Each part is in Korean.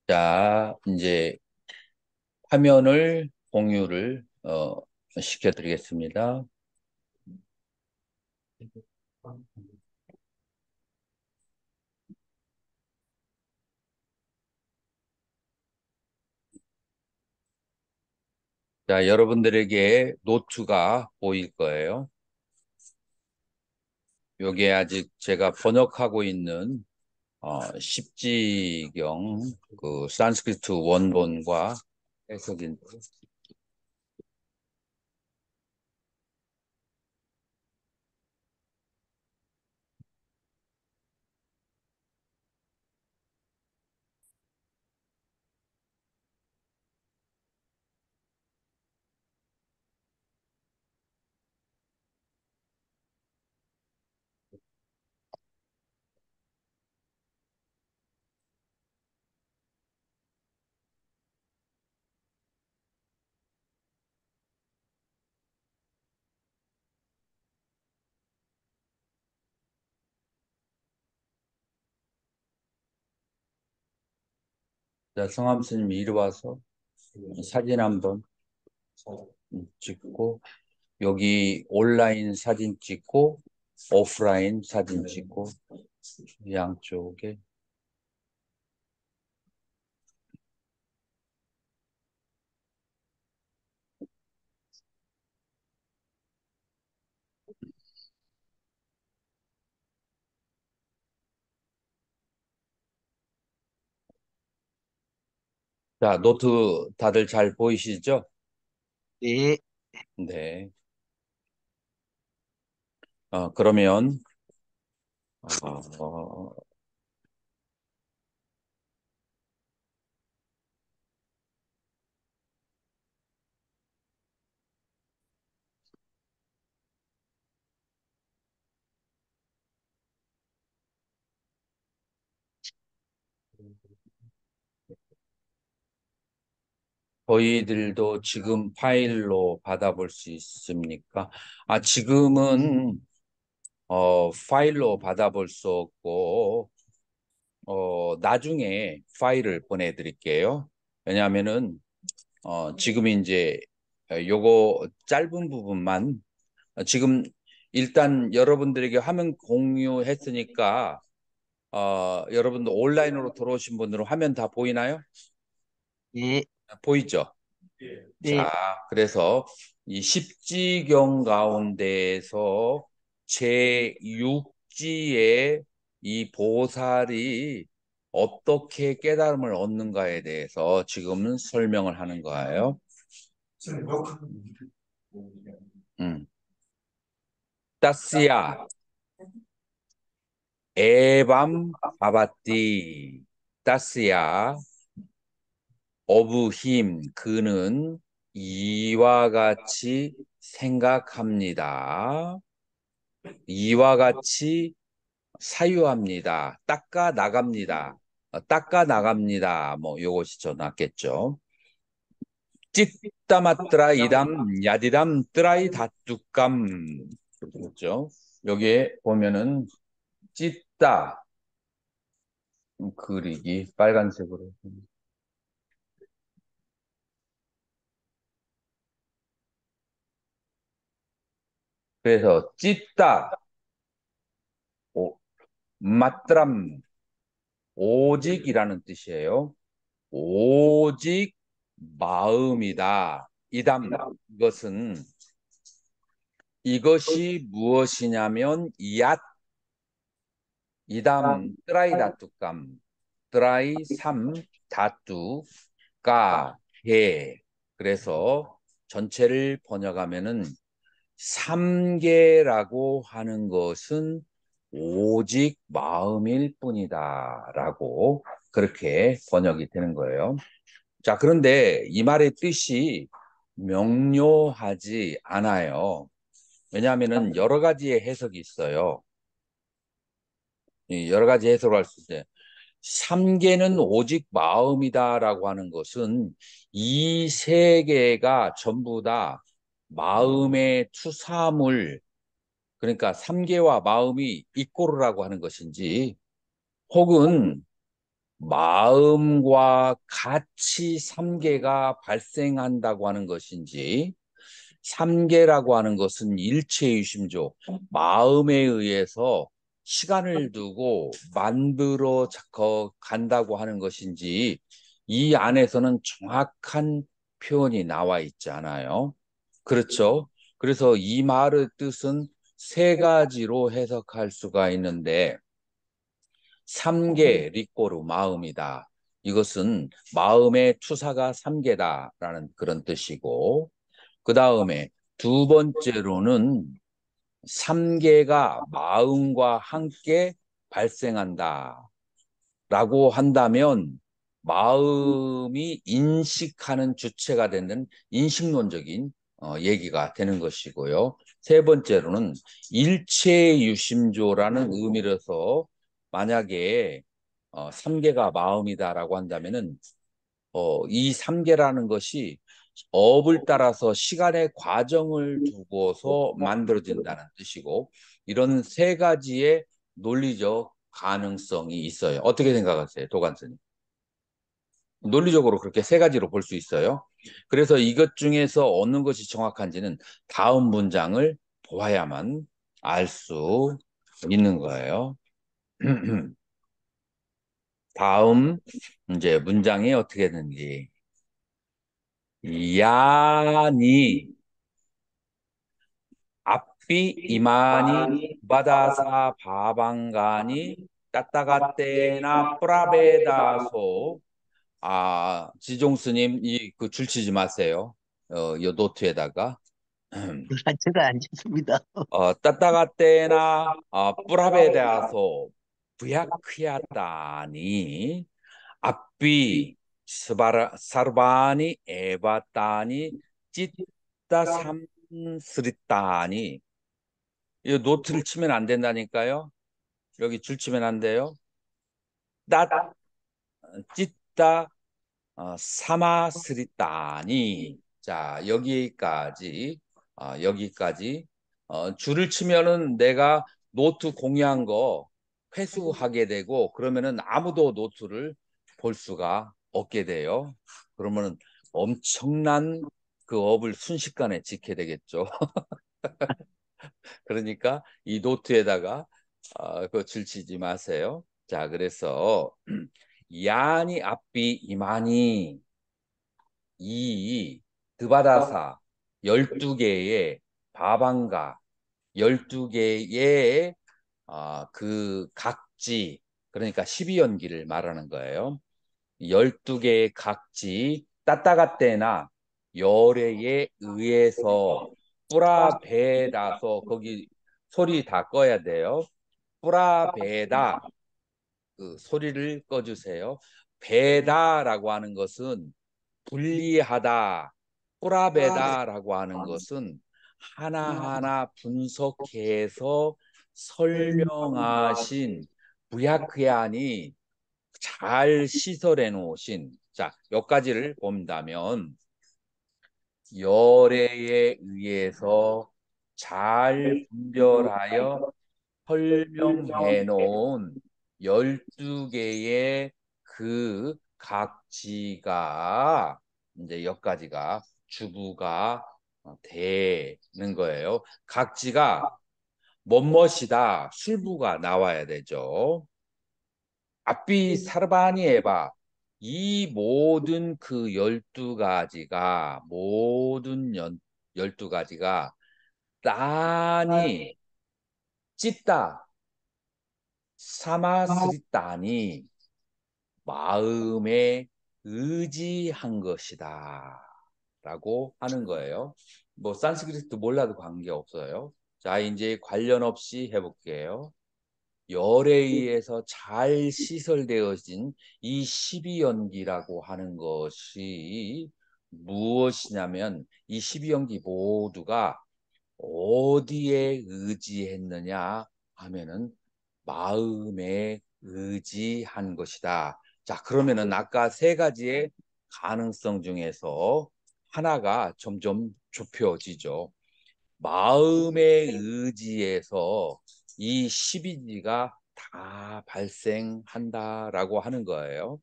자, 이제 화면을 공유를 시켜드리겠습니다. 자, 여러분들에게 노트가 보일 거예요. 요게 아직 제가 번역하고 있는 십지경 그 산스크리트 원본과 해석인데, 자, 성함 스님 이리 와서 사진 한번 찍고, 여기 온라인 사진 찍고 오프라인 사진 찍고 양쪽에. 자, 노트 다들 잘 보이시죠? 네, 네. 그러면 어, 저희들도 지금 파일로 받아볼 수 있습니까? 지금은 파일로 받아볼 수 없고 나중에 파일을 보내드릴게요. 왜냐하면은 지금 이제 요거 짧은 부분만 지금 일단 여러분들에게 화면 공유했으니까 여러분들 온라인으로 들어오신 분들은 화면 다 보이나요? 네, 보이죠? 네, 자, 그래서 이 십지경 가운데에서 제6지의 이 보살이 어떻게 깨달음을 얻는가에 대해서 지금은 설명을 하는 거예요. 음. 따스야, 에밤 바바띠. 따스야, 어부힘, 그는 이와 같이 생각합니다. 이와 같이 사유합니다. 닦아 나갑니다. 닦아 나갑니다. 뭐 요것이 저 낫겠죠. 찌따마뜨라 이담 야디담 뜨라이 다뚜감. 그렇죠. 여기에 보면은 찌따 그리기 빨간색으로. 그래서 찌따 오, 마뜨람 오직이라는 뜻이에요. 오직 마음이다. 이담 이것은 이것이 무엇이냐면 이담 뜨라이 다뚜감 뜨라이 삼 다뚜 까해. 그래서 전체를 번역하면은 삼계라고 하는 것은 오직 마음일 뿐이다라고 그렇게 번역이 되는 거예요. 자, 그런데 이 말의 뜻이 명료하지 않아요. 왜냐하면은 여러 가지의 해석이 있어요. 이 여러 가지 해석을 할 수 있어요. 삼계는 오직 마음이다라고 하는 것은 이 세계가 전부 다 마음의 투사물, 그러니까 삼계와 마음이 이꼬르라고 하는 것인지, 혹은 마음과 같이 삼계가 발생한다고 하는 것인지, 삼계라고 하는 것은 일체유심조, 마음에 의해서 시간을 두고 만들어 간다고 하는 것인지, 이 안에서는 정확한 표현이 나와 있지 않아요. 그렇죠? 그래서 이 말의 뜻은 세 가지로 해석할 수가 있는데, 삼계 리꼬르 마음이다. 이것은 마음의 투사가 삼계다라는 그런 뜻이고, 그 다음에 두 번째로는 삼계가 마음과 함께 발생한다. 라고 한다면 마음이 인식하는 주체가 되는 인식론적인 얘기가 되는 것이고요. 세 번째로는 일체유심조라는 의미로서 만약에 삼계가 마음이다라고 한다면은 이 삼계라는 것이 업을 따라서 시간의 과정을 두고서 만들어진다는 뜻이고, 이런 세 가지의 논리적 가능성이 있어요. 어떻게 생각하세요, 도관스님? 논리적으로 그렇게 세 가지로 볼 수 있어요. 그래서 이것 중에서 어느 것이 정확한지는 다음 문장을 보아야만 알 수 있는 거예요. 다음 이제 문장이 어떻게 되는지. 야니 앞비 이마니 바다사 바방가니 따따가떼나 프라베다소. 지종스님 이 그 줄치지 마세요. 이 노트에다가 제가 안 쳤습니다. 따따가떼나 프라베다소 부야크야따니 앞비 사르바니 에바따니 찌따 삼스리따니. 이 노트를 치면 안 된다니까요. 여기 줄 치면 안 돼요. 따 찢다 사마스리따니. 자, 여기까지 줄을 치면은 내가 노트 공유한 거 회수하게 되고, 그러면은 아무도 노트를 볼 수가 없게 돼요. 그러면은 엄청난 그 업을 순식간에 지켜야 되겠죠. 그러니까 이 노트에다가 그 줄치지 마세요. 자, 그래서 야니 앞비 이마니 이 드바다사 12개의 바방가 12개의 그 각지, 그러니까 12연기를 말하는 거예요. 12개의 각지 따따가떼나 열애에 의해서 뿌라베다서, 거기 소리 다 꺼야 돼요. 뿌라베다, 그 소리를 꺼주세요. 베다라고 하는 것은 분리하다, 뿌라베다라고 하는 것은 하나하나 분석해서 설명하신 부야크안이 잘 시설해 놓으신. 자, 여기까지를 본다면 열애에 의해서 잘 분별하여 설명해 놓은 12개의 그 각지가, 이제 여기까지가 주부가 되는 거예요. 각지가 뭐뭇이다, 술부가 나와야 되죠. 앞비 사르바니 에바, 이 모든 그 12가지가, 열두 가지가 따니 찢다 사마스리따니 마음에 의지한 것이다 라고 하는 거예요. 뭐 산스크리트 몰라도 관계없어요. 자, 이제 관련 없이 해볼게요. 열에 의해서 잘 시설되어진 이 12연기라고 하는 것이 무엇이냐면, 이 12연기 모두가 어디에 의지했느냐 하면은 마음에 의지한 것이다. 자, 그러면은 아까 세 가지의 가능성 중에서 하나가 점점 좁혀지죠. 마음의 의지에서 이 12지가 다 발생한다라고 하는 거예요.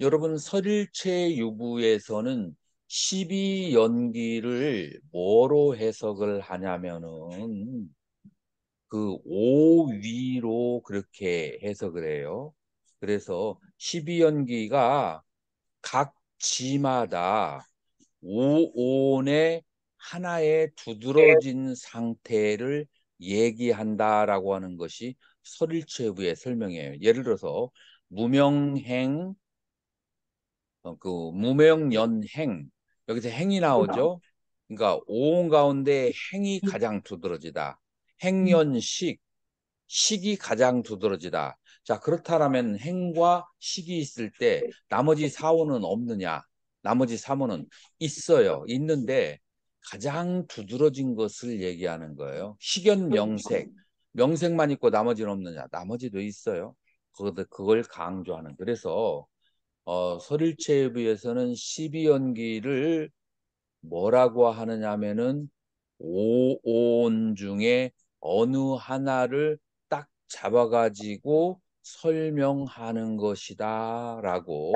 여러분, 설일체유부에서는 12연기를 뭐로 해석을 하냐면은 그 오위로 그렇게 해석을 해요. 그래서 12연기가 각 지마다 오온의 하나의 두드러진 상태를 얘기한다라고 하는 것이 설일체부의 설명이에요. 예를 들어서 무명행, 그 무명연행, 여기서 행이 나오죠. 그러니까 오온 가운데 행이 가장 두드러지다. 행연식, 식이 가장 두드러지다. 자, 그렇다면 행과 식이 있을 때 나머지 사원은 없느냐? 나머지 사원은 있어요. 있는데 가장 두드러진 것을 얘기하는 거예요. 식연명색, 명색만 있고 나머지는 없느냐? 나머지도 있어요. 그걸 강조하는. 그래서 설일체부에서는 12연기를 뭐라고 하느냐면은 오온 중에 어느 하나를 딱 잡아가지고 설명하는 것이다라고.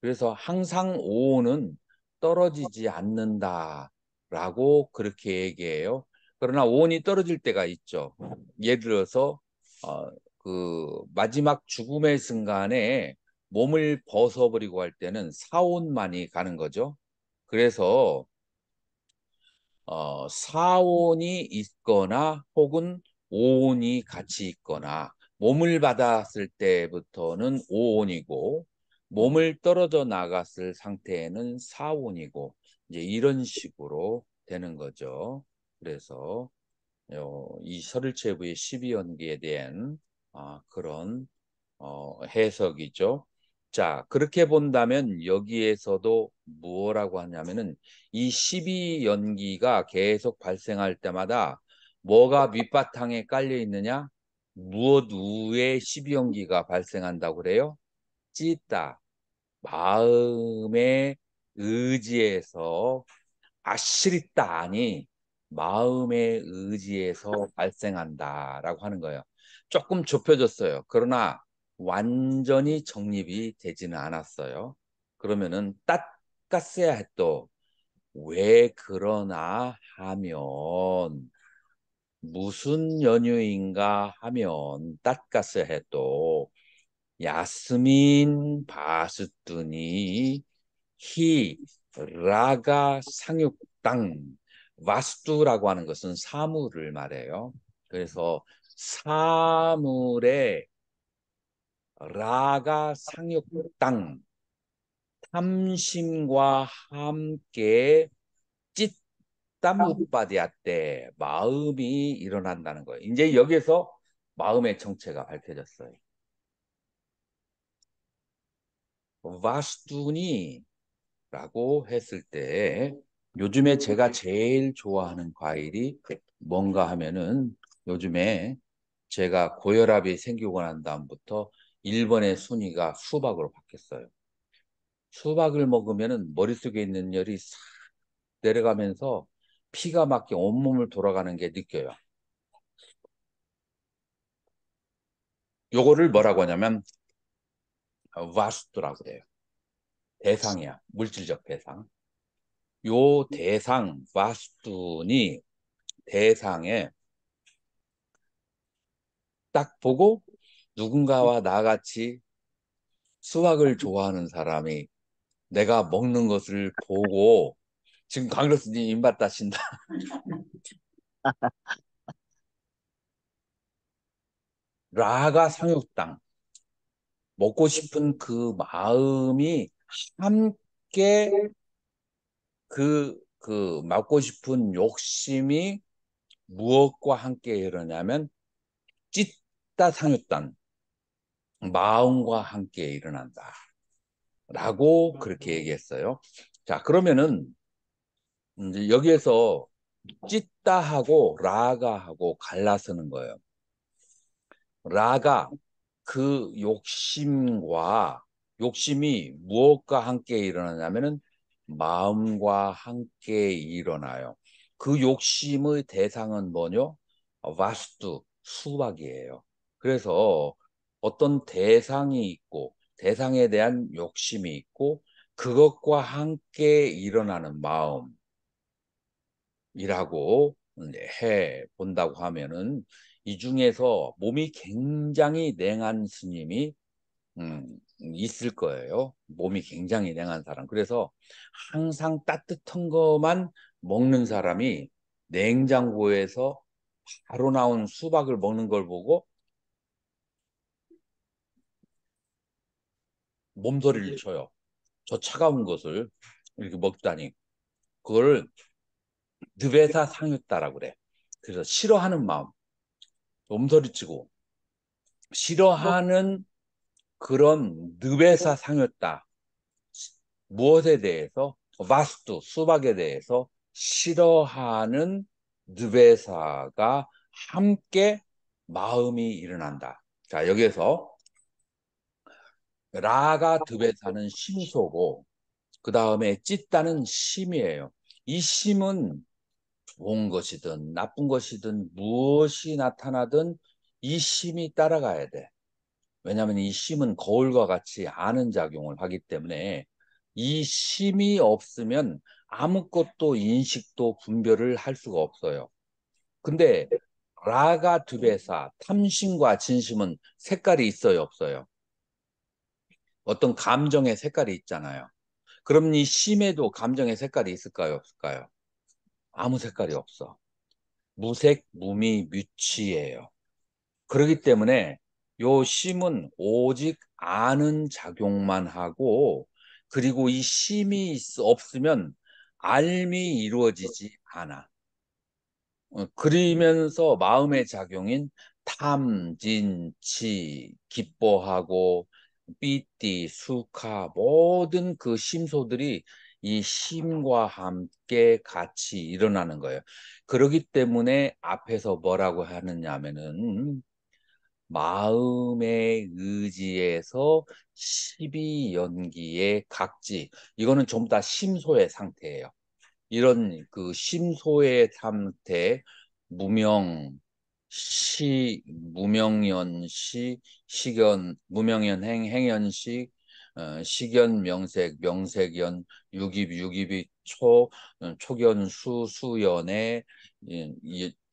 그래서 항상 오온은 떨어지지 않는다라고 그렇게 얘기해요. 그러나 오온이 떨어질 때가 있죠. 예를 들어서 그 마지막 죽음의 순간에 몸을 벗어버리고 할 때는 사온만이 가는 거죠. 그래서 사온이 있거나 혹은 오온이 같이 있거나 몸을 받았을 때부터는 오온이고 몸을 떨어져 나갔을 상태에는 사온이고 이제 이런 식으로 되는 거죠. 그래서 이 설일체부의 12연기에 대한 그런 해석이죠. 자, 그렇게 본다면 여기에서도 뭐라고 하냐면은 이 12연기가 계속 발생할 때마다 뭐가 밑바탕에 깔려 있느냐? 무엇 위에 12연기가 발생한다고 그래요? 찢다. 마음의 의지에서 아시리따니 마음의 의지에서 발생한다라고 하는 거예요. 조금 좁혀졌어요. 그러나 완전히 정립이 되지는 않았어요. 그러면은 땄가스야 했도 왜 그러나 하면 무슨 연유인가 하면 땄가스야 해도 야스민 바스뚜니 히 라가 상육당 와스투라고 하는 것은 사물을 말해요. 그래서 사물의 라가 상육당 탐심과 함께 찢다무빠디아때 마음이 일어난다는 거예요. 이제 여기서 마음의 정체가 밝혀졌어요. 와스투니 라고 했을 때 요즘에 제가 제일 좋아하는 과일이 뭔가 하면은 요즘에 제가 고혈압이 생기고 난 다음부터 1번의 순위가 수박으로 바뀌었어요. 수박을 먹으면은 머릿속에 있는 열이 싹 내려가면서 피가 막게 온몸을 돌아가는 게 느껴요. 요거를 뭐라고 하냐면 와스트라고 그래요. 대상이야. 물질적 대상. 요 대상 와스투니 대상에 딱 보고 누군가와 나같이 수학을 좋아하는 사람이 내가 먹는 것을 보고 지금 강로스님 입맛 다신다. 라가 상육당 먹고 싶은 그 마음이 함께 그 먹고 싶은 욕심이 무엇과 함께 일어나면 찢다 상육당 마음과 함께 일어난다. 라고 그렇게 얘기했어요. 자, 그러면은 이제 여기에서 찢다하고 라가하고 갈라서는 거예요. 라가 그 욕심이 무엇과 함께 일어나냐면은 마음과 함께 일어나요. 그 욕심의 대상은 뭐뇨? 와스투 수박이에요. 그래서 어떤 대상이 있고 대상에 대한 욕심이 있고 그것과 함께 일어나는 마음이라고 해 본다고 하면은 이 중에서 몸이 굉장히 냉한 스님이 있을 거예요. 몸이 굉장히 냉한 사람. 그래서 항상 따뜻한 것만 먹는 사람이 냉장고에서 바로 나온 수박을 먹는 걸 보고 몸서리를 쳐요. 저 차가운 것을 이렇게 먹다니. 그걸 느베사 상유다라고 그래. 그래서 싫어하는 마음, 몸서리치고 싫어하는 그런 느베사 상유다. 무엇에 대해서? 마스투, 수박에 대해서 싫어하는 느베사가 함께 마음이 일어난다. 자, 여기에서 라가 드베사는 심소고, 그 다음에 찢다는 심이에요. 이 심은 좋은 것이든 나쁜 것이든 무엇이 나타나든 이 심이 따라가야 돼. 왜냐하면 이 심은 거울과 같이 아는 작용을 하기 때문에 이 심이 없으면 아무것도 인식도 분별을 할 수가 없어요. 근데 라가 두베사, 탐심과 진심은 색깔이 있어요, 없어요? 어떤 감정의 색깔이 있잖아요. 그럼 이 심에도 감정의 색깔이 있을까요, 없을까요? 아무 색깔이 없어. 무색, 무미, 뮤치예요. 그렇기 때문에 요 심은 오직 아는 작용만 하고 그리고 이 심이 없으면 알미 이루어지지 않아. 그러면서 마음의 작용인 탐, 진, 치, 기뻐하고 삐띠, 수카 모든 그 심소들이 이 심과 함께 같이 일어나는 거예요. 그렇기 때문에 앞에서 뭐라고 하느냐 하면은 마음의 의지에서 12연기의 각지. 이거는 전부 다 심소의 상태예요. 이런 그 심소의 상태, 무명, 무명연시, 식연, 무명연행, 행연식, 식연, 명색, 명색연, 유깁, 초견수, 수연애,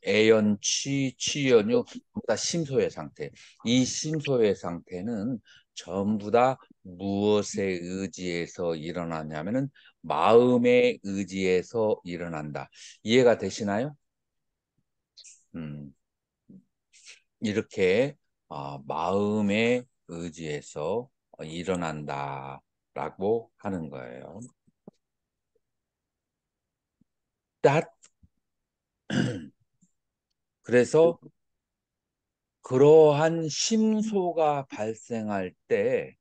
애연취, 취연유, 전부 다 심소의 상태. 이 심소의 상태는 전부 다 무엇에 의지해서 일어나냐면은 마음의 의지에서 일어난다. 이해가 되시나요? 음, 이렇게 마음의 의지에서 일어난다라고 하는 거예요. that 그래서 그러한 심소가 발생할 때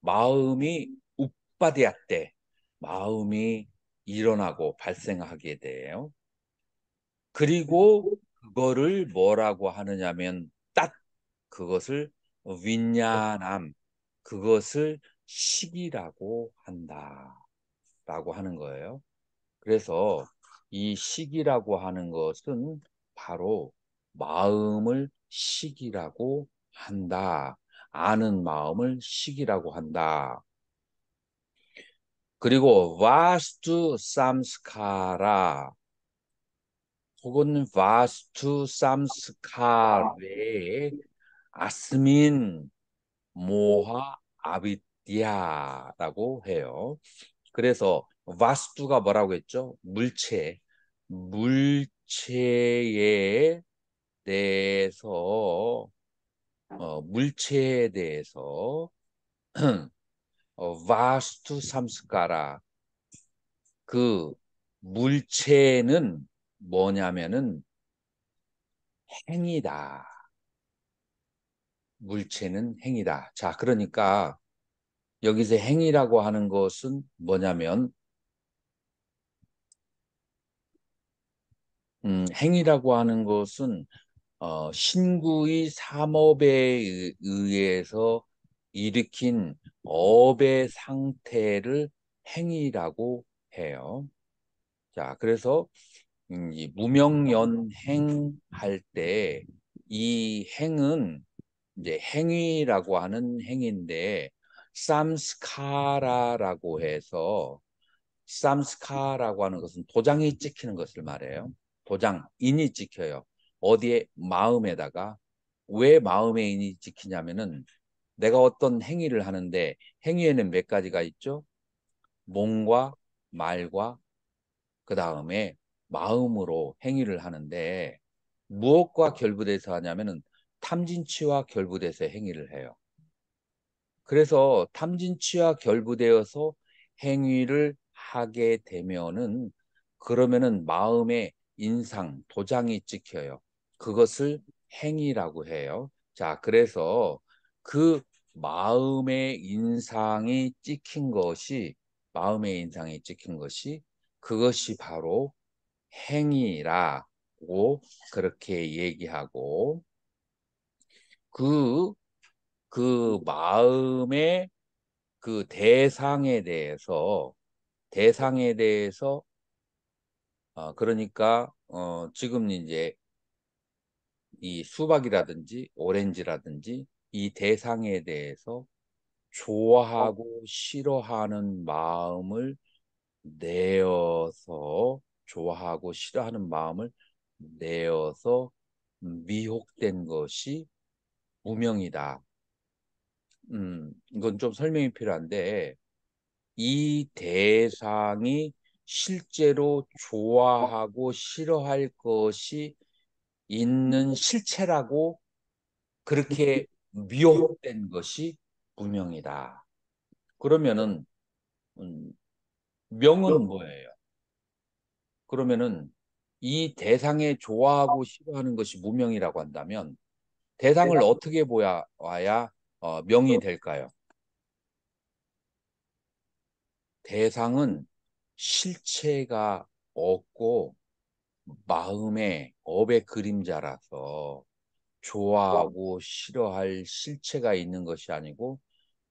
마음이 up바디아 때 마음이 일어나고 발생하게 돼요. 그리고 그거를 뭐라고 하느냐면 딱 그것을 윈냐남 그것을 식이라고 한다라고 하는 거예요. 그래서 이 식이라고 하는 것은 바로 마음을 식이라고 한다. 아는 마음을 식이라고 한다. 그리고 와스투 삼스카라 혹은 와스투 삼스카레 아스민 모하 아비디아라고 해요. 그래서 와스투가 뭐라고 했죠? 물체. 물체에 대해서 물체에 대해서 와스투 삼스카라 그 물체는 뭐냐면은 행이다. 물체는 행이다. 자, 그러니까 여기서 행이라고 하는 것은 뭐냐면 행이라고 하는 것은 신구의 삼업에 의해서 일으킨 업의 상태를 행이라고 해요. 자, 그래서 이 무명연행 할 때 이 행은 이제 행위라고 하는 행위인데 삼스카라라고 해서 삼스카라고 하는 것은 도장이 찍히는 것을 말해요. 도장, 인이 찍혀요. 어디에? 마음에다가. 왜 마음에 인이 찍히냐면은 내가 어떤 행위를 하는데 행위에는 몇 가지가 있죠? 몸과 말과 그 다음에 마음으로 행위를 하는데 무엇과 결부돼서 하냐면은 탐진치와 결부돼서 행위를 해요. 그래서 탐진치와 결부되어서 행위를 하게 되면은 그러면은 마음에 인상, 도장이 찍혀요. 그것을 행위라고 해요. 자, 그래서 그 마음의 인상이 찍힌 것이 마음의 인상이 찍힌 것이 그것이 바로 행위라고 그렇게 얘기하고 그 그 마음의 그 대상에 대해서 그러니까 지금 이제 이 수박이라든지 오렌지라든지 이 대상에 대해서 좋아하고 싫어하는 마음을 내어서 좋아하고 싫어하는 마음을 내어서 미혹된 것이 무명이다. 이건 좀 설명이 필요한데 이 대상이 실제로 좋아하고 싫어할 것이 있는 실체라고 그렇게 미혹된 것이 무명이다. 그러면은 음, 명은 뭐예요? 그러면은 이 대상에 좋아하고 싫어하는 것이 무명이라고 한다면 대상을 어떻게 보아야 명이 될까요? 대상은 실체가 없고 마음의 업의 그림자라서 좋아하고 싫어할 실체가 있는 것이 아니고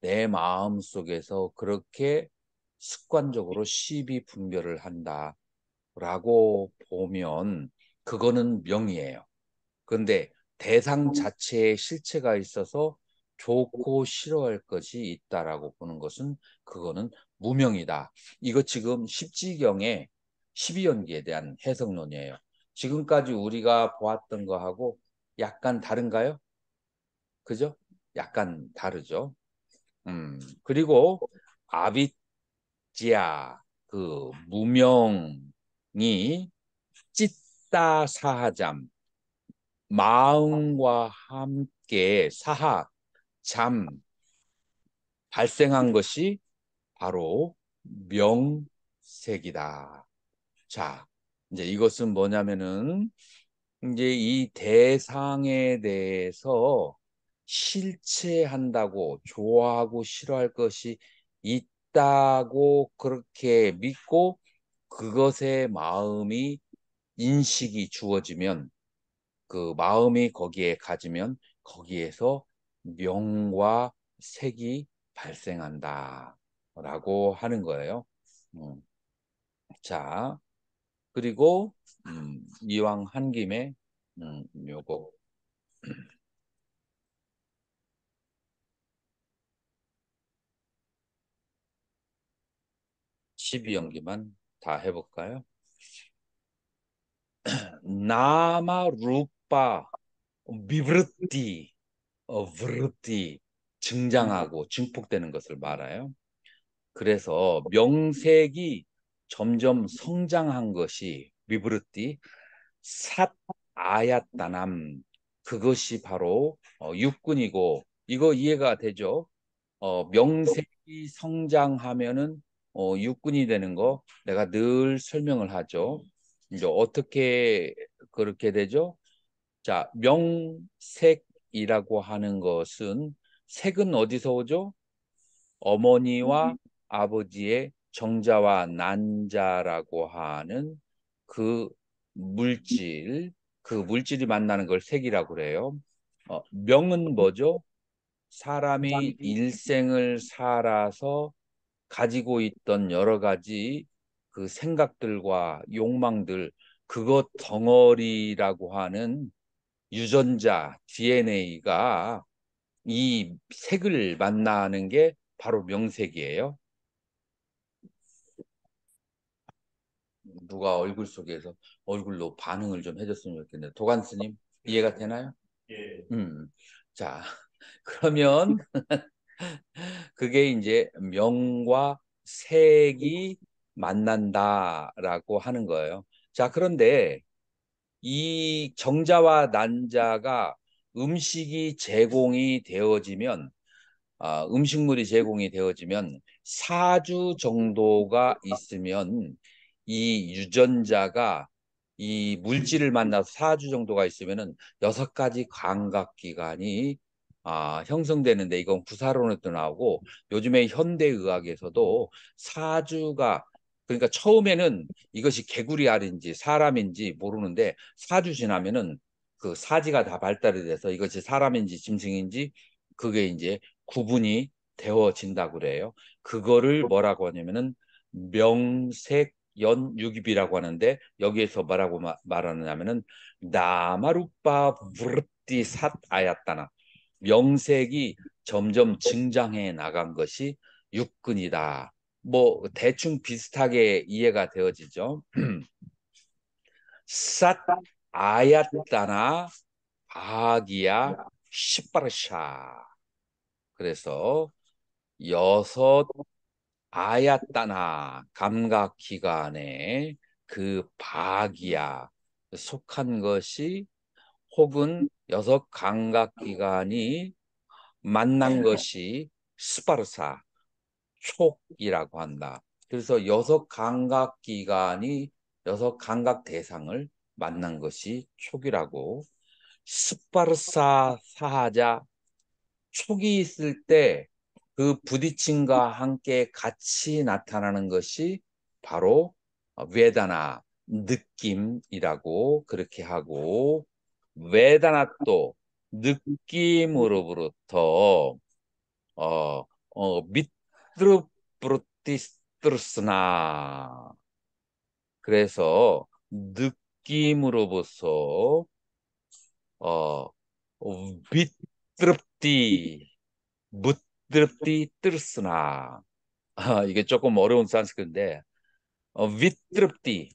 내 마음 속에서 그렇게 습관적으로 시비 분별을 한다라고 보면 그거는 명이에요. 그런데 대상 자체에 실체가 있어서 좋고 싫어할 것이 있다라고 보는 것은 그거는 무명이다. 이거 지금 십지경의 십이연기에 대한 해석론이에요. 지금까지 우리가 보았던 거하고 약간 다른가요? 그죠? 약간 다르죠. 그리고 아비지아 그 무명이 찢다 사하잠 마음과 함께 사하, 잠, 발생한 것이 바로 명색이다. 자, 이제 이것은 뭐냐면은 이제 이 대상에 대해서 실체한다고 좋아하고 싫어할 것이 있다고 그렇게 믿고 그것에 마음이 인식이 주어지면 그 마음이 거기에 가지면 거기에서 명과 색이 발생한다라고 하는 거예요. 음, 자, 그리고 이왕 한 김에 요거 12연기만 다 해볼까요? 나마 루파 비브르티 브르티 증장하고 증폭되는 것을 말해요. 그래서 명색이 점점 성장한 것이 비브르티 삿 아야따남 그것이 바로 육군이고 이거 이해가 되죠? 명색이 성장하면은 육군이 되는 거 내가 늘 설명을 하죠. 이제 어떻게 그렇게 되죠? 자, 명색이라고 하는 것은 색은 어디서 오죠? 어머니와 아버지의 정자와 난자라고 하는 그 물질, 그 물질이 만나는 걸 색이라고 그래요. 명은 뭐죠? 사람이 일생을 살아서 가지고 있던 여러 가지 그 생각들과 욕망들, 그것 덩어리라고 하는 유전자, DNA가 이 색을 만나는 게 바로 명색이에요. 누가 얼굴 속에서 얼굴로 반응을 좀 해줬으면 좋겠네요. 도관스님 이해가 되나요? 예. 자, 그러면 그게 이제 명과 색이 만난다라고 하는 거예요. 자, 그런데 이 정자와 난자가 음식이 제공이 되어지면 음식물이 제공이 되어지면 4주 정도가 있으면 이 유전자가 이 물질을 만나서 4주 정도가 있으면은 6가지 감각기관이 형성되는데 이건 구사론에도 나오고 요즘에 현대의학에서도 4주가 그러니까 처음에는 이것이 개구리 알인지 사람인지 모르는데 4주 지나면은 그 사지가 다 발달이 돼서 이것이 사람인지 짐승인지 그게 이제 구분이 되어진다고 그래요. 그거를 뭐라고 하냐면은 명색연육입이라고 하는데 여기에서 뭐라고 말하느냐면은 나마루빠 부르띠 삿아야따나 명색이 점점 증장해 나간 것이 육근이다. 뭐 대충 비슷하게 이해가 되어지죠. 삿 아야따나 바기야 시빠르샤. 그래서 여섯 아야따나 감각기관에 그 바기야 속한 것이 혹은 여섯 감각기관이 만난 것이 스파르사 촉이라고 한다. 그래서 여섯 감각기관이 여섯 감각 대상을 만난 것이 촉이라고 스파르사 사하자 촉이 있을 때 그 부딪힘과 함께 같이 나타나는 것이 바로 웨다나 느낌이라고 그렇게 하고 웨다나 또 느낌으로부터 미트르브르티스트르스나 그래서 느낌으로부터 어 비트르티 무트르티 뜨르스나 이게 조금 어려운 산스크인데 위트르티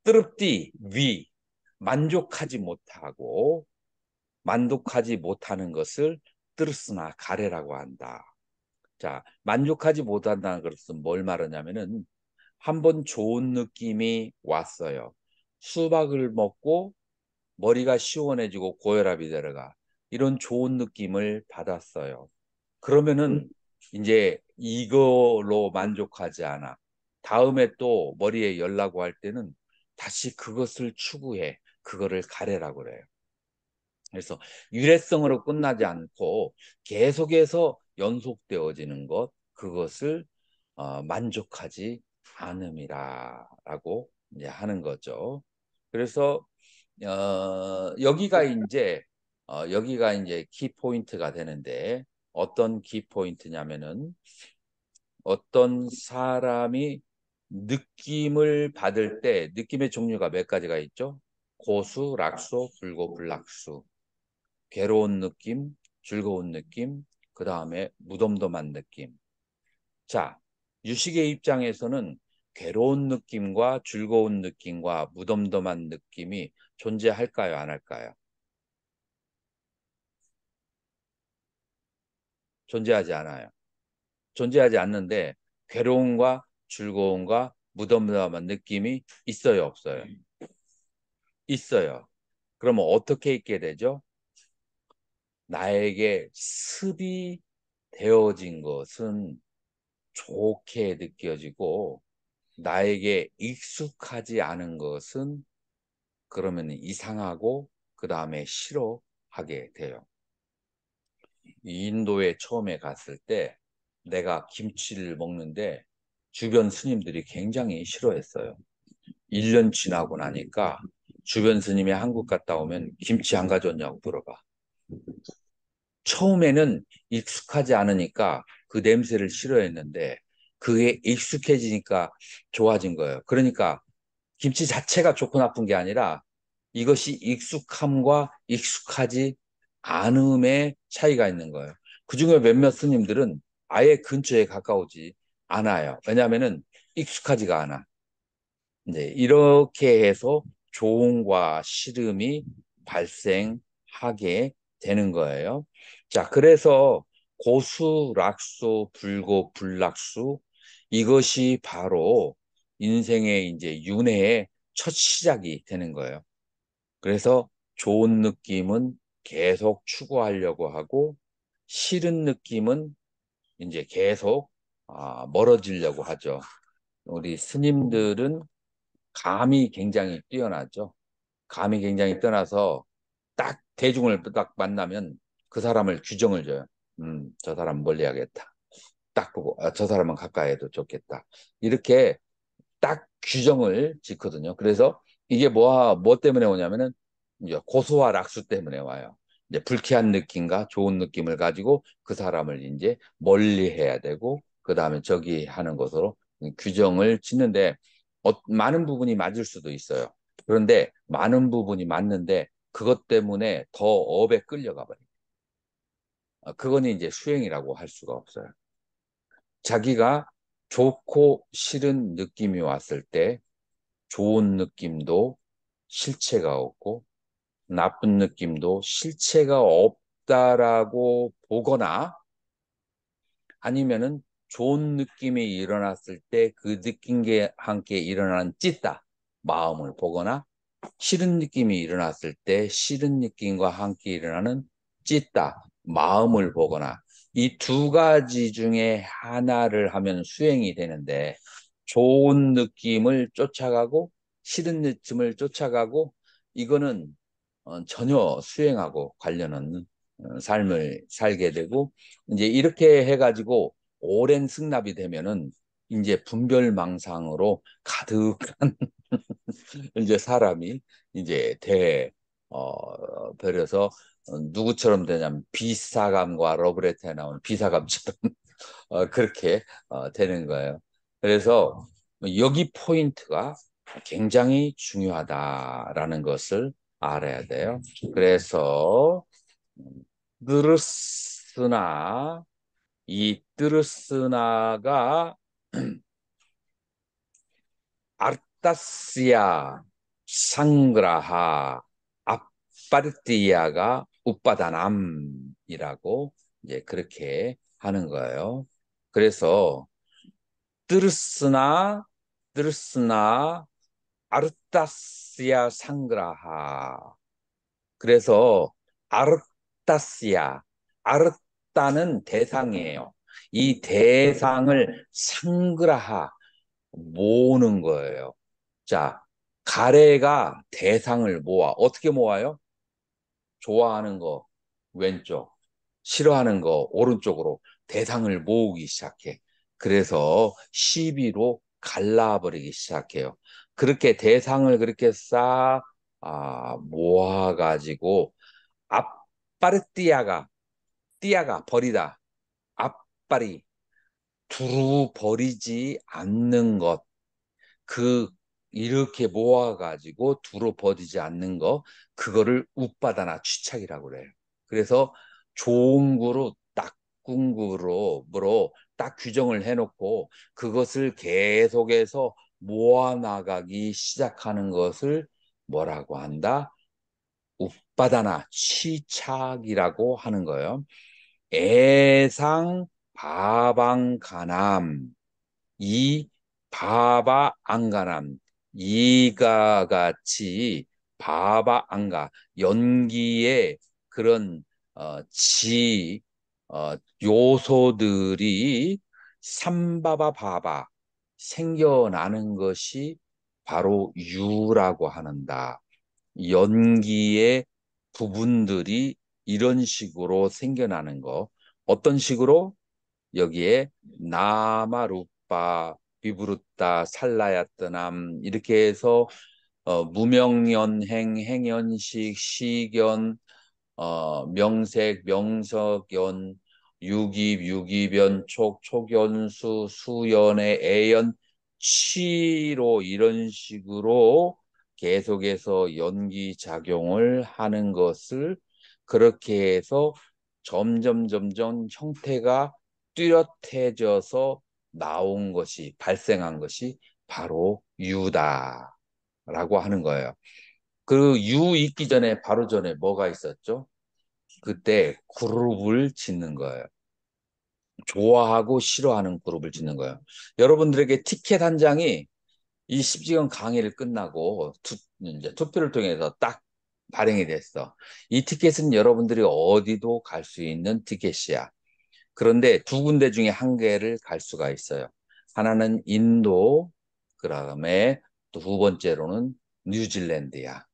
뜨릅디 위 만족하지 못하는 것을 뜨르스나 가래라고 한다. 자, 만족하지 못한다는 것은 뭘 말하냐면은 한번 좋은 느낌이 왔어요. 수박을 먹고 머리가 시원해지고 고혈압이 내려가. 이런 좋은 느낌을 받았어요. 그러면은 이제 이걸로 만족하지 않아. 다음에 또 머리에 열나고 할 때는 다시 그것을 추구해. 그거를 가래라고 그래요. 그래서 일회성으로 끝나지 않고 계속해서 연속되어지는 것, 그것을 만족하지 않음이라고 이제 하는 거죠. 그래서 여기가 이제 키 포인트가 되는데 어떤 키 포인트냐면은 어떤 사람이 느낌을 받을 때 느낌의 종류가 몇 가지가 있죠? 고수, 락수, 불고, 불락수. 괴로운 느낌, 즐거운 느낌, 그 다음에 무덤덤한 느낌. 자, 유식의 입장에서는 괴로운 느낌과 즐거운 느낌과 무덤덤한 느낌이 존재할까요, 안 할까요? 존재하지 않아요. 존재하지 않는데 괴로움과 즐거움과 무덤덤한 느낌이 있어요, 없어요? 있어요. 그러면 어떻게 있게 되죠? 나에게 습이 되어진 것은 좋게 느껴지고 나에게 익숙하지 않은 것은 그러면 이상하고 그 다음에 싫어하게 돼요. 인도에 처음에 갔을 때 내가 김치를 먹는데 주변 스님들이 굉장히 싫어했어요. 1년 지나고 나니까 주변 스님이 한국 갔다 오면 김치 안 가져왔냐고 물어봐. 처음에는 익숙하지 않으니까 그 냄새를 싫어했는데 그게 익숙해지니까 좋아진 거예요. 그러니까 김치 자체가 좋고 나쁜 게 아니라 이것이 익숙함과 익숙하지 않음의 차이가 있는 거예요. 그중에 몇몇 스님들은 아예 근처에 가까우지 않아요. 왜냐하면은 익숙하지가 않아. 이제 이렇게 해서 조응과 시름이 발생하게 되는 거예요. 자, 그래서 고수, 락수, 불고, 불락수 이것이 바로 인생의 이제 윤회의 첫 시작이 되는 거예요. 그래서 좋은 느낌은 계속 추구하려고 하고 싫은 느낌은 이제 계속 멀어지려고 하죠. 우리 스님들은 감이 굉장히 뛰어나죠. 감이 굉장히 뛰어나서 딱 대중을 딱 만나면 그 사람을 규정을 줘요. 저 사람 멀리하겠다. 딱 보고 저 사람은 가까이 해도 좋겠다. 이렇게 딱 규정을 짓거든요. 그래서 이게 뭐 때문에 오냐면은 이제 고소와 락수 때문에 와요. 이제 불쾌한 느낌과 좋은 느낌을 가지고 그 사람을 이제 멀리 해야 되고 그 다음에 저기 하는 것으로 규정을 짓는데 많은 부분이 맞을 수도 있어요. 그런데 많은 부분이 맞는데 그것 때문에 더 업에 끌려가 버려요. 그거는 이제 수행이라고 할 수가 없어요. 자기가 좋고 싫은 느낌이 왔을 때 좋은 느낌도 실체가 없고 나쁜 느낌도 실체가 없다라고 보거나 아니면은 좋은 느낌이 일어났을 때 그 느낌과 함께 일어나는 찢다 마음을 보거나 싫은 느낌이 일어났을 때 싫은 느낌과 함께 일어나는 찢다 마음을 보거나 이 두 가지 중에 하나를 하면 수행이 되는데 좋은 느낌을 쫓아가고 싫은 느낌을 쫓아가고 이거는 전혀 수행하고 관련은 삶을 살게 되고 이제 이렇게 해가지고 오랜 승납이 되면은 이제 분별망상으로 가득한 이제 사람이 이제 버려서 누구처럼 되냐면 비사감과 러브레터에 나오는 비사감처럼 그렇게 되는 거예요. 그래서 여기 포인트가 굉장히 중요하다라는 것을 알아야 돼요. 그래서 드르스나 이 드르스나가 아르타시아 상그라하 아파르티아가 우빠다남이라고 이제 그렇게 하는 거예요. 그래서 드르스나 드르스나 아르타시아 상그라하 그래서 아르타시아 아르타는 대상이에요. 이 대상을 상그라하 모으는 거예요. 자, 가래가 대상을 모아. 어떻게 모아요? 좋아하는 거 왼쪽, 싫어하는 거 오른쪽으로 대상을 모으기 시작해. 그래서 시비로 갈라버리기 시작해요. 그렇게 대상을 그렇게 싹 모아가지고 앞바르띠아가 띠아가 버리다. 앞발이 두루 버리지 않는 것. 그 이렇게 모아가지고 두루 버리지 않는 거 그거를 웃바다나 취착이라고 그래요. 그래서 좋은 구로 나쁜 구로 딱 규정을 해놓고 그것을 계속해서 모아나가기 시작하는 것을 뭐라고 한다? 웃바다나 취착이라고 하는 거예요. 애상 바방가남 이 바바 안가남 이가 같이 바바 안가 연기의 그런 지 요소들이 삼바바 바바 생겨나는 것이 바로 유라고 하는다. 연기의 부분들이 이런 식으로 생겨나는 거. 어떤 식으로? 여기에 나마루빠, 비브루타, 살라야뜨남 이렇게 해서 무명연행, 행연식, 시견, 명색, 명석연, 유기, 유기변, 촉, 촉연수, 수연의 애연, 취로 이런 식으로 계속해서 연기작용을 하는 것을 그렇게 해서 점점 형태가 뚜렷해져서 나온 것이, 발생한 것이 바로 유다라고 하는 거예요. 그 유 있기 전에, 바로 전에 뭐가 있었죠? 그때 그룹을 짓는 거예요. 좋아하고 싫어하는 그룹을 짓는 거예요. 여러분들에게 티켓 한 장이 이 십지경 강의를 끝나고 이제 투표를 통해서 딱 발행이 됐어. 이 티켓은 여러분들이 어디도 갈 수 있는 티켓이야. 그런데 두 군데 중에 한 개를 갈 수가 있어요. 하나는 인도, 그다음에 두 번째로는 뉴질랜드야.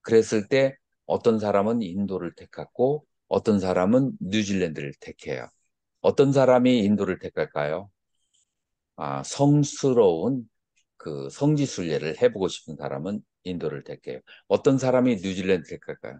그랬을 때 어떤 사람은 인도를 택했고 어떤 사람은 뉴질랜드를 택해요. 어떤 사람이 인도를 택할까요? 성스러운 그 성지순례를 해보고 싶은 사람은 인도를 택해요. 어떤 사람이 뉴질랜드 택할까요?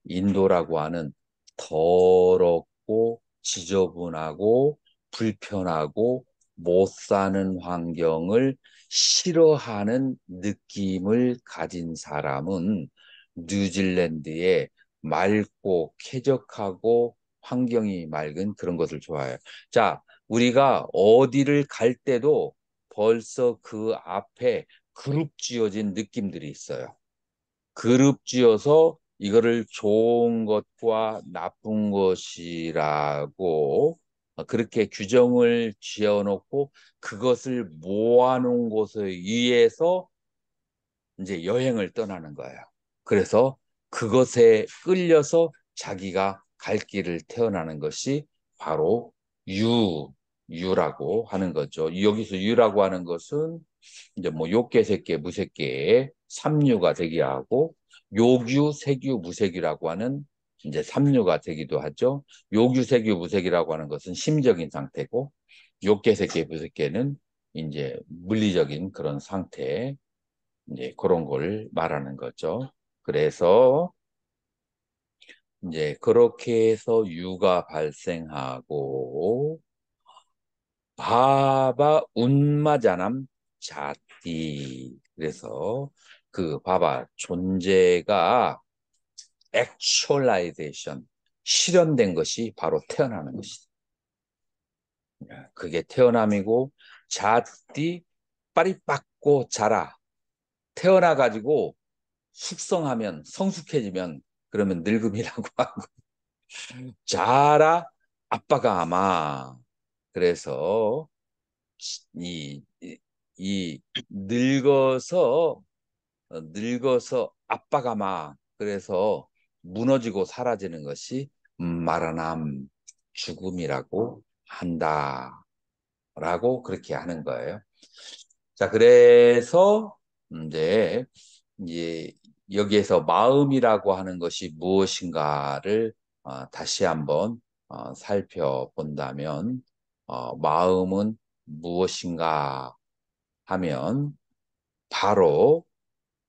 인도라고 하는 더럽고 지저분하고 불편하고 못 사는 환경을 싫어하는 느낌을 가진 사람은 뉴질랜드의 맑고 쾌적하고 환경이 맑은 그런 것을 좋아해요. 자, 우리가 어디를 갈 때도 벌써 그 앞에 그룹 지어진 느낌들이 있어요. 그룹 지어서 이거를 좋은 것과 나쁜 것이라고 그렇게 규정을 지어놓고 그것을 모아놓은 곳에 의해서 이제 여행을 떠나는 거예요. 그래서 그것에 끌려서 자기가 갈 길을 태어나는 것이 바로 유라고 하는 거죠. 여기서 유라고 하는 것은 이제 뭐 욕계, 색계, 무색계의 삼류가 되기도 하고 요규, 색유, 무색이라고 하는 이제 삼류가 되기도 하죠. 요규, 색유, 무색이라고 하는 것은 심적인 상태고 욕계, 색계, 무색계는 이제 물리적인 그런 상태, 이제 그런 걸 말하는 거죠. 그래서 이제 그렇게 해서 유가 발생하고 바바 운마자남 자띠. 그래서 그 바바 존재가 액츄얼라이제이션 실현된 것이 바로 태어나는 것이다. 그게 태어남이고 자띠 빨리 빠고 자라 태어나 가지고 숙성하면 성숙해지면 그러면 늙음이라고 하고 자라 아빠가 아마 그래서 이, 이 늙어서 아빠가 막 그래서 무너지고 사라지는 것이 마라남 죽음이라고 한다라고 그렇게 하는 거예요. 자, 그래서 이제 여기에서 마음이라고 하는 것이 무엇인가를 다시 한번 살펴본다면 마음은 무엇인가 하면 바로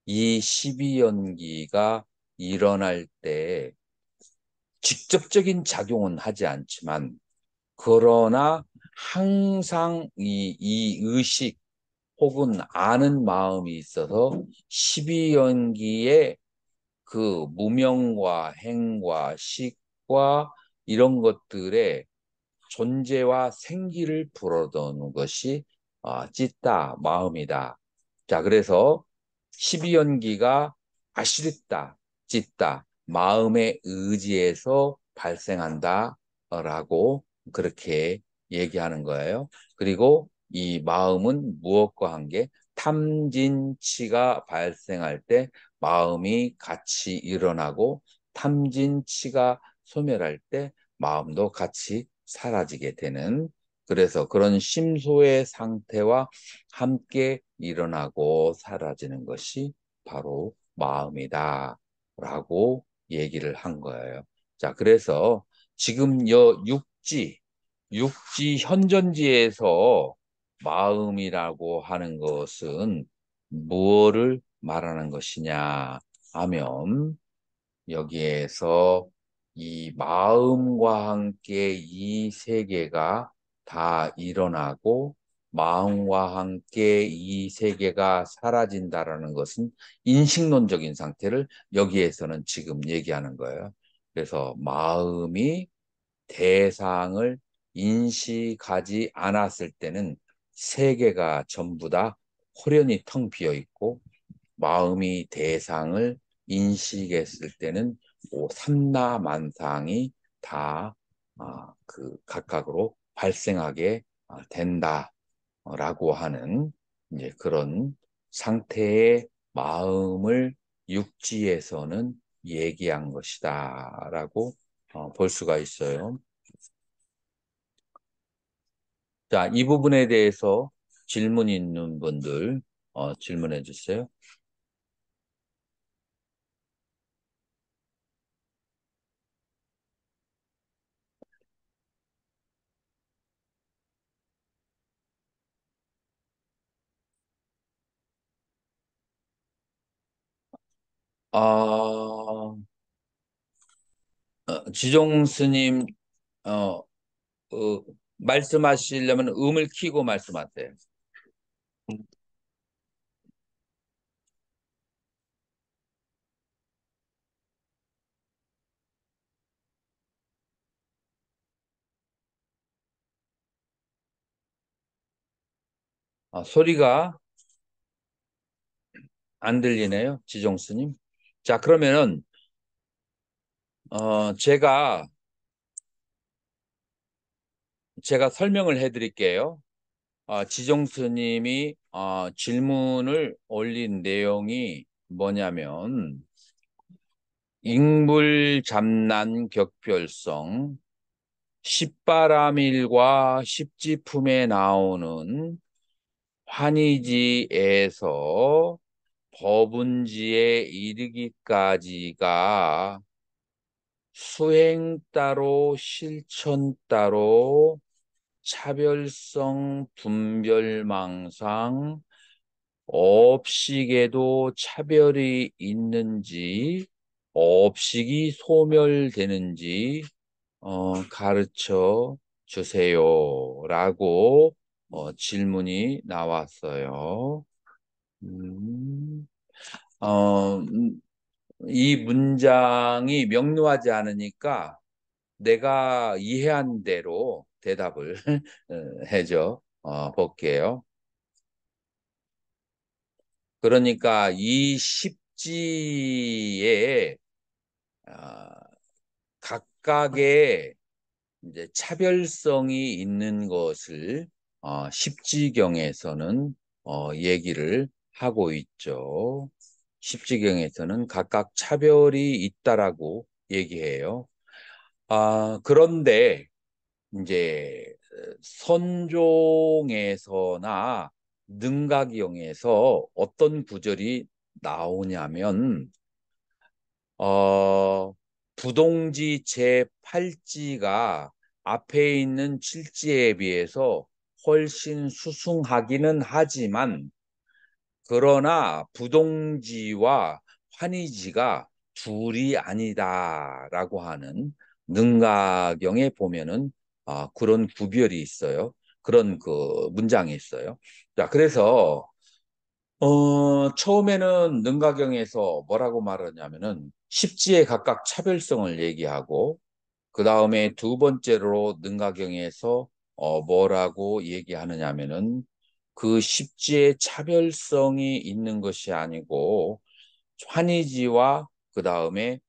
이 12연기가 일어날 때 직접적인 작용은 하지 않지만 그러나 항상 이 의식 혹은 아는 마음이 있어서 12연기의 그 무명과 행과 식과 이런 것들의 존재와 생기를 불어넣는 것이 찢다, 마음이다. 자, 그래서 12연기가 아시르다, 찢다, 마음의 의지에서 발생한다라고 그렇게 얘기하는 거예요. 그리고 이 마음은 무엇과 한게 탐진치가 발생할 때 마음이 같이 일어나고 탐진치가 소멸할 때 마음도 같이 사라지게 되는 그래서 그런 심소의 상태와 함께 일어나고 사라지는 것이 바로 마음이다 라고 얘기를 한 거예요. 자, 그래서 지금 육지 현존지에서 마음이라고 하는 것은 무엇을 말하는 것이냐 하면 여기에서 이 마음과 함께 이 세계가 다 일어나고 마음과 함께 이 세계가 사라진다라는 것은 인식론적인 상태를 여기에서는 지금 얘기하는 거예요. 그래서 마음이 대상을 인식하지 않았을 때는 세계가 전부 다 호련히 텅 비어 있고, 마음이 대상을 인식했을 때는 삼라만상이 다 그 각각으로 발생하게 된다라고 하는 이제 그런 상태의 마음을 육지에서는 얘기한 것이다라고 볼 수가 있어요. 자, 이 부분에 대해서 질문 있는 분들 질문해 주세요. 아, 지종 스님, 어, 말씀하시려면 음을 키고 말씀하세요. 소리가 안 들리네요, 지종 스님. 자, 그러면은, 제가 설명을 해 드릴게요. 지종 스님이 질문을 올린 내용이 뭐냐면, 익물잡난 격별성, 십바라밀과 십지품에 나오는 환희지에서 법운지에 이르기까지가 수행 따로 실천 따로 차별성 분별망상 업식에도 차별이 있는지 업식이 소멸되는지 가르쳐 주세요라고 질문이 나왔어요. 음, 어, 음, 이 문장이 명료하지 않으니까 내가 이해한 대로 대답을 해줘 볼게요. 그러니까 이 십지에 아, 각각의 이제 차별성이 있는 것을 십지경에서는 얘기를 하고 있죠. 십지경에서는 각각 차별이 있다라고 얘기해요. 그런데 이제 선종에서나 능가기용에서 어떤 구절이 나오냐면 부동지 제8지가 앞에 있는 7지에 비해서 훨씬 수승하기는 하지만 그러나 부동지와 환희지가 둘이 아니다라고 하는 능가경에 보면은 그런 구별이 있어요. 그런 그 문장이 있어요. 자, 그래서 처음에는 능가경에서 뭐라고 말하냐면은 십지에 각각 차별성을 얘기하고 그 다음에 두 번째로 능가경에서 뭐라고 얘기하느냐면은 그 십지의 차별성이 있는 것이 아니고 환희지와 그 다음에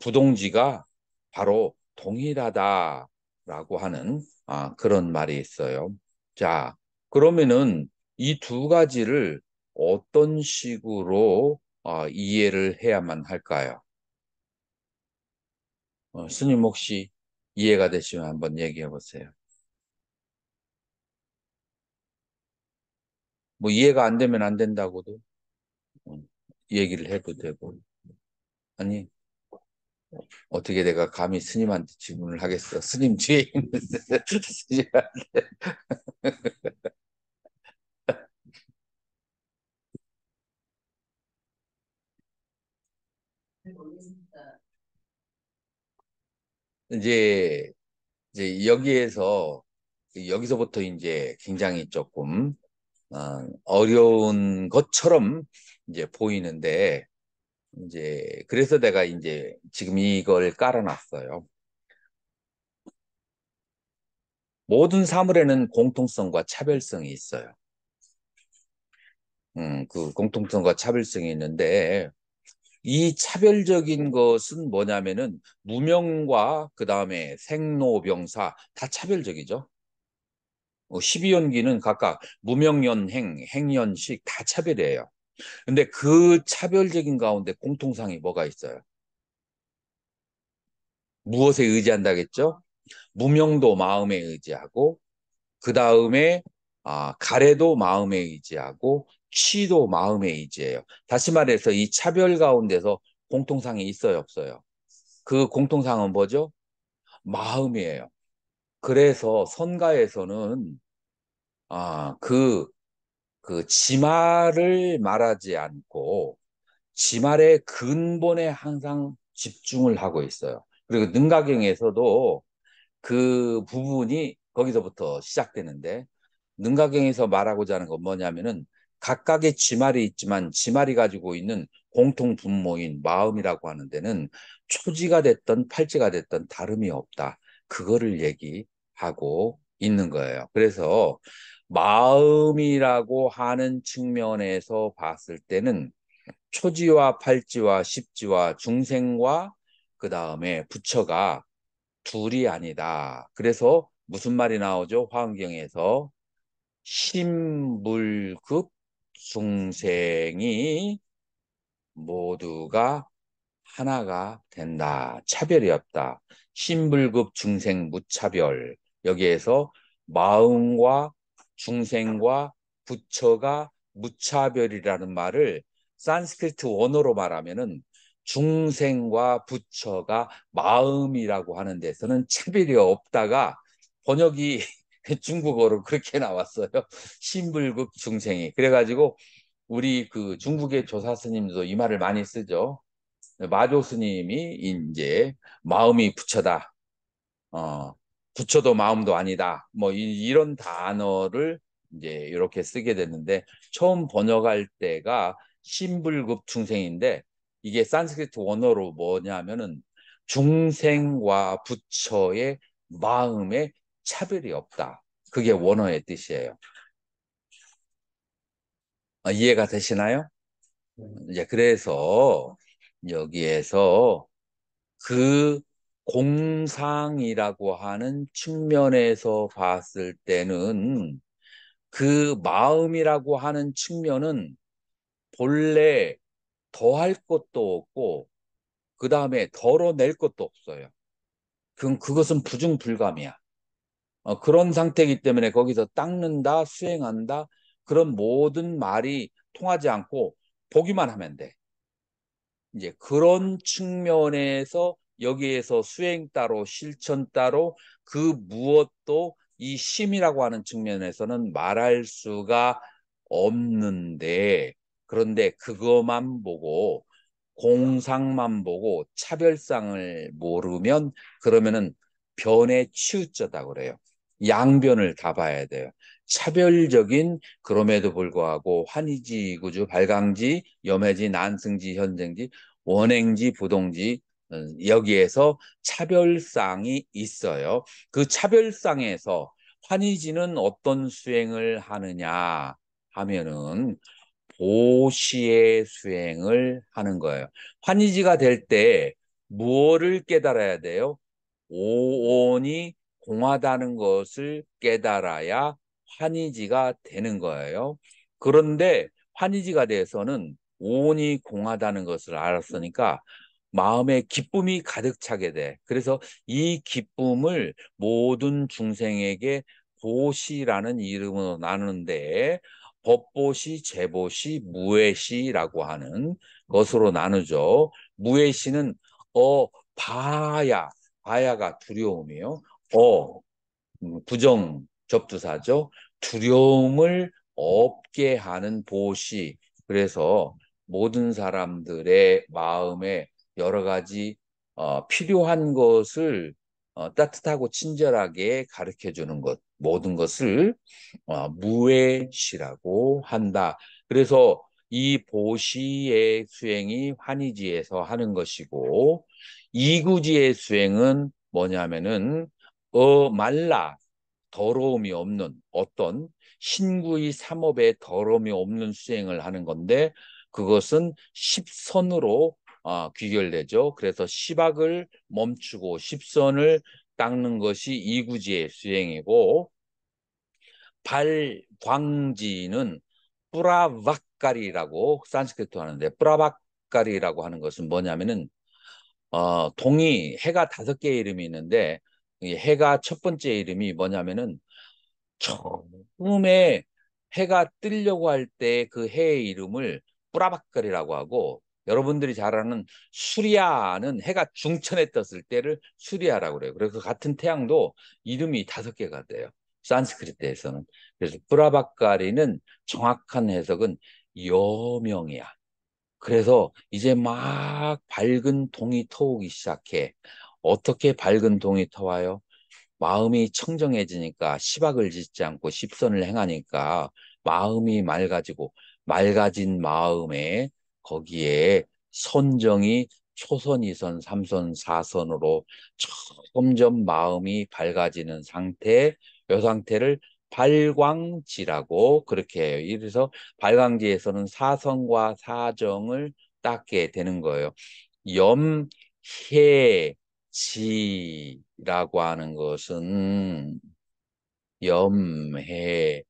부동지가 바로 동일하다라고 하는 그런 말이 있어요. 자, 그러면은 이 두 가지를 어떤 식으로 이해를 해야만 할까요? 스님 혹시 이해가 되시면 한번 얘기해 보세요. 뭐 이해가 안 되면 안 된다고도 얘기를 해도 되고. 아니, 어떻게 내가 감히 스님한테 질문을 하겠어. 스님 뒤에 있는 스님한테. 이제, 이제 여기서부터 이제 굉장히 조금 어려운 것처럼 이제 보이는데 이제 그래서 내가 이제 지금 이걸 깔아놨어요. 모든 사물에는 공통성과 차별성이 있어요. 그 공통성과 차별성이 있는데 이 차별적인 것은 뭐냐면은 무명과 그 다음에 생로병사 다 차별적이죠. 12연기는 각각 무명연행, 행연식 다 차별이에요. 근데 그 차별적인 가운데 공통상이 뭐가 있어요? 무엇에 의지한다겠죠? 무명도 마음에 의지하고 그 다음에 가래도 마음에 의지하고 취도 마음에 의지해요. 다시 말해서 이 차별 가운데서 공통상이 있어요, 없어요? 그 공통상은 뭐죠? 마음이에요. 그래서 선가에서는 아, 그, 그 지말을 말하지 않고 지말의 근본에 항상 집중을 하고 있어요. 그리고 능가경에서도 그 부분이 거기서부터 시작되는데 능가경에서 말하고자 하는 건 뭐냐면은 각각의 지말이 있지만 지말이 가지고 있는 공통 분모인 마음이라고 하는 데는 초지가 됐던 팔지가 됐던 다름이 없다. 그거를 얘기하고 있는 거예요. 그래서 마음이라고 하는 측면에서 봤을 때는 초지와 팔지와 십지와 중생과 그 다음에 부처가 둘이 아니다. 그래서 무슨 말이 나오죠? 화엄경에서 신불급 중생이 모두가 하나가 된다. 차별이 없다. 신불급 중생 무차별. 여기에서 마음과 중생과 부처가 무차별이라는 말을 산스크리트 원어로 말하면은 중생과 부처가 마음이라고 하는 데서는 차별이 없다가 번역이 중국어로 그렇게 나왔어요. 신불급 중생이. 그래가지고 우리 그 중국의 조사 스님도 이 말을 많이 쓰죠. 마조 스님이 이제 마음이 부처다. 어, 부처도 마음도 아니다. 뭐 이런 단어를 이제 이렇게 쓰게 됐는데 처음 번역할 때가 신불급 중생인데 이게 산스크리트 원어로 뭐냐면은 중생과 부처의 마음에 차별이 없다. 그게 원어의 뜻이에요. 이해가 되시나요? 이제 그래서 여기에서 그 공상이라고 하는 측면에서 봤을 때는 그 마음이라고 하는 측면은 본래 더할 것도 없고 그 다음에 덜어낼 것도 없어요. 그것은 부중불감이야. 그런 상태이기 때문에 거기서 닦는다, 수행한다 그런 모든 말이 통하지 않고 보기만 하면 돼. 이제 그런 측면에서 여기에서 수행 따로 실천 따로 그 무엇도 이 심이라고 하는 측면에서는 말할 수가 없는데 그런데 그것만 보고 공상만 보고 차별상을 모르면 그러면은 변의 치우자다 그래요. 양변을 다 봐야 돼요. 차별적인 그럼에도 불구하고 환희지, 구주, 발광지, 염해지, 난승지, 현생지, 원행지, 부동지 여기에서 차별상이 있어요. 그 차별상에서 환희지는 어떤 수행을 하느냐 하면은 보시의 수행을 하는 거예요. 환희지가 될 때 무엇을 깨달아야 돼요? 오온이 공하다는 것을 깨달아야 환희지가 되는 거예요. 그런데 환희지가 돼서는 오온이 공하다는 것을 알았으니까 마음에 기쁨이 가득 차게 돼. 그래서 이 기쁨을 모든 중생에게 보시라는 이름으로 나누는데 법보시, 재보시, 무해시라고 하는 것으로 나누죠. 무해시는 봐야, 봐야가 두려움이요. 부정 접두사죠. 두려움을 없게 하는 보시. 그래서 모든 사람들의 마음에 여러 가지 필요한 것을 따뜻하고 친절하게 가르쳐 주는 것, 모든 것을 무해시라고 한다. 그래서 이 보시의 수행이 환희지에서 하는 것이고, 이구지의 수행은 뭐냐면은 말라 더러움이 없는 어떤 신구의 삼업에 더러움이 없는 수행을 하는 건데, 그것은 십선으로 귀결되죠. 그래서 십악을 멈추고 십선을 닦는 것이 이구지의 수행이고, 발광지는 뿌라박가리라고 산스크리트 하는데, 뿌라박가리라고 하는 것은 뭐냐면은 동이 해가 5개 이름이 있는데, 이 해가 첫 번째 이름이 뭐냐면은 처음에 해가 뜨려고 할 때 그 해의 이름을 뿌라박거리라고 하고, 여러분들이 잘 아는 수리아는 해가 중천에 떴을 때를 수리아라고 그래요. 그래서 같은 태양도 이름이 5개가 돼요. 산스크리트에서는. 그래서 뿌라박가리는 정확한 해석은 여명이야. 그래서 이제 막 밝은 동이 터오기 시작해. 어떻게 밝은 동이 터와요? 마음이 청정해지니까 시박을 짓지 않고 십선을 행하니까 마음이 맑아지고, 맑아진 마음에 거기에 선정이 초선, 이선, 삼선, 사선으로 점점 마음이 밝아지는 상태, 이 상태를 발광지라고 그렇게 해요. 이래서 발광지에서는 사선과 사정을 닦게 되는 거예요. 염해지라고 하는 것은 염해지라고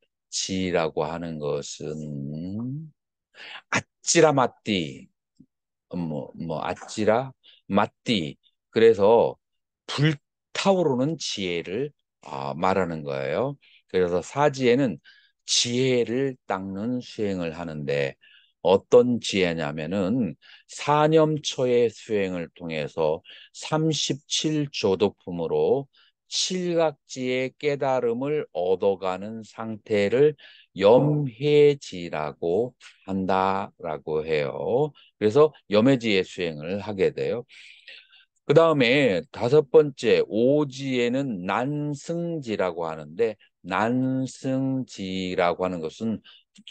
하는 것은 아찌라마띠, 아찌라 마띠. 그래서 불타오르는 지혜를 말하는 거예요. 그래서 사지에는 지혜를 닦는 수행을 하는데, 어떤 지혜냐면은 사념초의 수행을 통해서 37조도품으로 칠각지의 깨달음을 얻어가는 상태를 염해지라고 한다라고 해요. 그래서 염해지의 수행을 하게 돼요. 그 다음에 5번째 오지에는 난승지라고 하는데, 난승지라고 하는 것은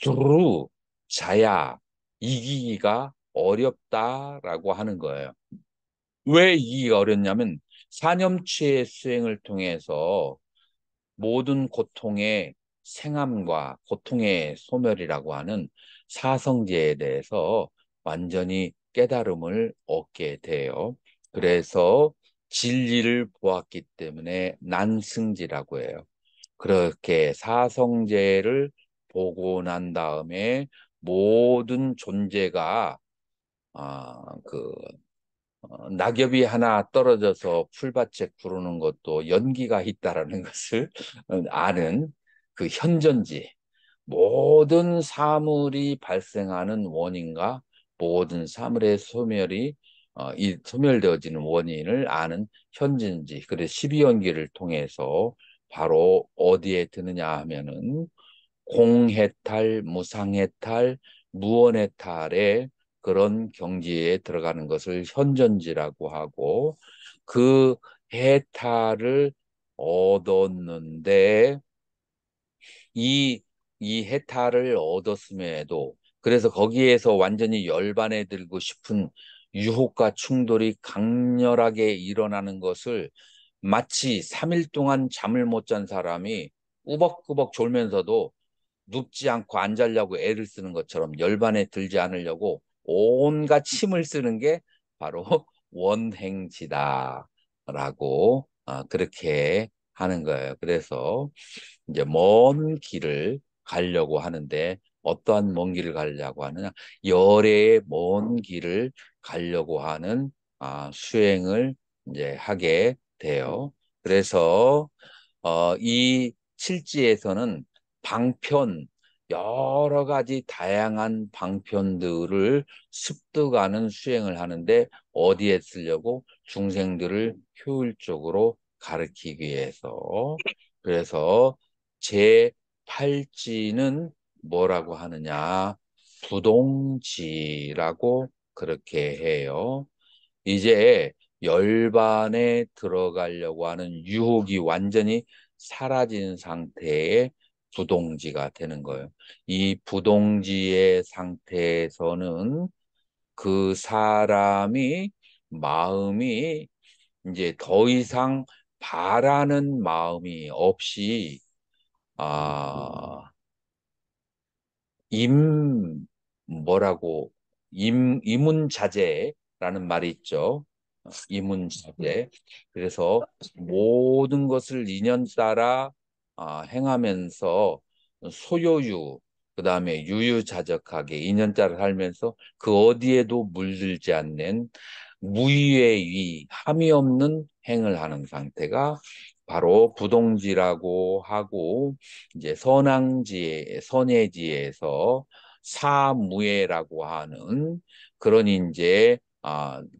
두루 자야 이기기가 어렵다라고 하는 거예요. 왜 이기기가 어렵냐면, 사념치의 수행을 통해서 모든 고통의 생함과 고통의 소멸이라고 하는 사성제에 대해서 완전히 깨달음을 얻게 돼요. 그래서 진리를 보았기 때문에 난승지라고 해요. 그렇게 사성제를 보고 난 다음에 모든 존재가 그 낙엽이 하나 떨어져서 풀밭에 구르는 것도 연기가 있다라는 것을 아는 그 현존지, 모든 사물이 발생하는 원인과 모든 사물의 소멸이 이 소멸되어지는 원인을 아는 현존지. 그래서 12연기를 통해서 바로 어디에 드느냐 하면은 공해탈, 무상해탈, 무원해탈의 그런 경지에 들어가는 것을 현전지라고 하고, 그 해탈을 얻었는데, 이, 이 해탈을 얻었음에도, 그래서 거기에서 완전히 열반에 들고 싶은 유혹과 충돌이 강렬하게 일어나는 것을 마치 3일 동안 잠을 못 잔 사람이 꾸벅꾸벅 졸면서도 눕지 않고 안 자려고 애를 쓰는 것처럼 열반에 들지 않으려고 온갖 힘을 쓰는 게 바로 원행지다라고 그렇게 하는 거예요. 그래서 이제 먼 길을 가려고 하는데, 어떠한 먼 길을 가려고 하느냐? 열의 먼 길을 가려고 하는 수행을 이제 하게 돼요. 그래서 이 칠지에서는 방편, 여러 가지 다양한 방편들을 습득하는 수행을 하는데, 어디에 쓰려고? 중생들을 효율적으로 가르치기 위해서. 그래서 제8지는 뭐라고 하느냐? 부동지라고 그렇게 해요. 이제 열반에 들어가려고 하는 유혹이 완전히 사라진 상태에 부동지가 되는 거예요. 이 부동지의 상태에서는 그 사람이 마음이 이제 더 이상 바라는 마음이 없이 아, 임 뭐라고 이문자재라는 말이 있죠. 이문자재. 그래서 모든 것을 인연 따라 행하면서 소요유, 그다음에 유유자적하게 인연 따라 살면서 그 어디에도 물들지 않는 무위의 위, 함이 없는 행을 하는 상태가 바로 부동지라고 하고 이제 선해지에서 사무예라고 하는 그런 이제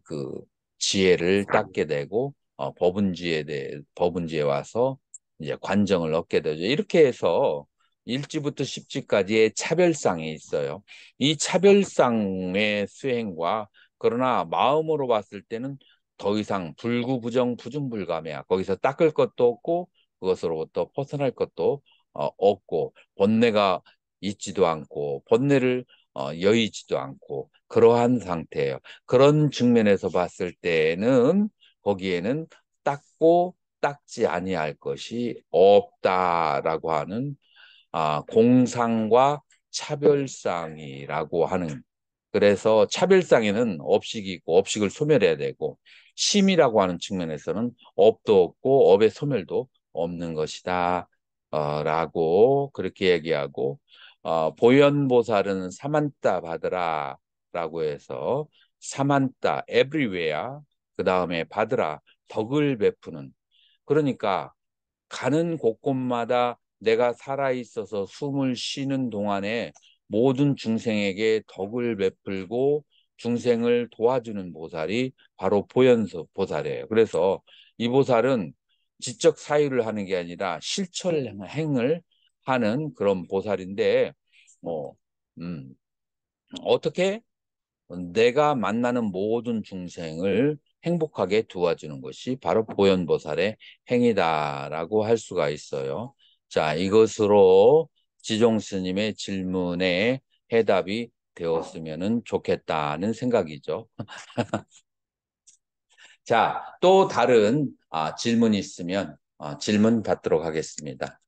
그 지혜를 닦게 되고 법은지에 와서 이제 관정을 얻게 되죠. 이렇게 해서 1지부터 10지까지의 차별상이 있어요. 이 차별상의 수행과 그러나 마음으로 봤을 때는 더 이상 불구부정 부중불감이야. 거기서 닦을 것도 없고 그것으로부터 벗어날 것도 없고 번뇌가 있지도 않고 번뇌를 여의지도 않고 그러한 상태예요. 그런 측면에서 봤을 때는 거기에는 닦고 닦지 아니할 것이 없다라고 하는 공상과 차별상이라고 하는 그래서 차별상에는 업식이 있고 업식을 소멸해야 되고 심이라고 하는 측면에서는 업도 없고 업의 소멸도 없는 것이다 라고 그렇게 얘기하고 보현보살은 사만따 받으라 라고 해서 사만따 everywhere 그 다음에 받으라 덕을 베푸는 그러니까 가는 곳곳마다 내가 살아있어서 숨을 쉬는 동안에 모든 중생에게 덕을 베풀고 중생을 도와주는 보살이 바로 보현서 보살이에요. 그래서 이 보살은 지적 사유를 하는 게 아니라 실천행을 하는 그런 보살인데, 뭐, 음, 어떻게 내가 만나는 모든 중생을 행복하게 도와주는 것이 바로 보현보살의 행위다라고 할 수가 있어요. 자, 이것으로 지종 스님의 질문에 해답이 되었으면 좋겠다는 생각이죠. 자, 또 다른 질문이 있으면 질문 받도록 하겠습니다.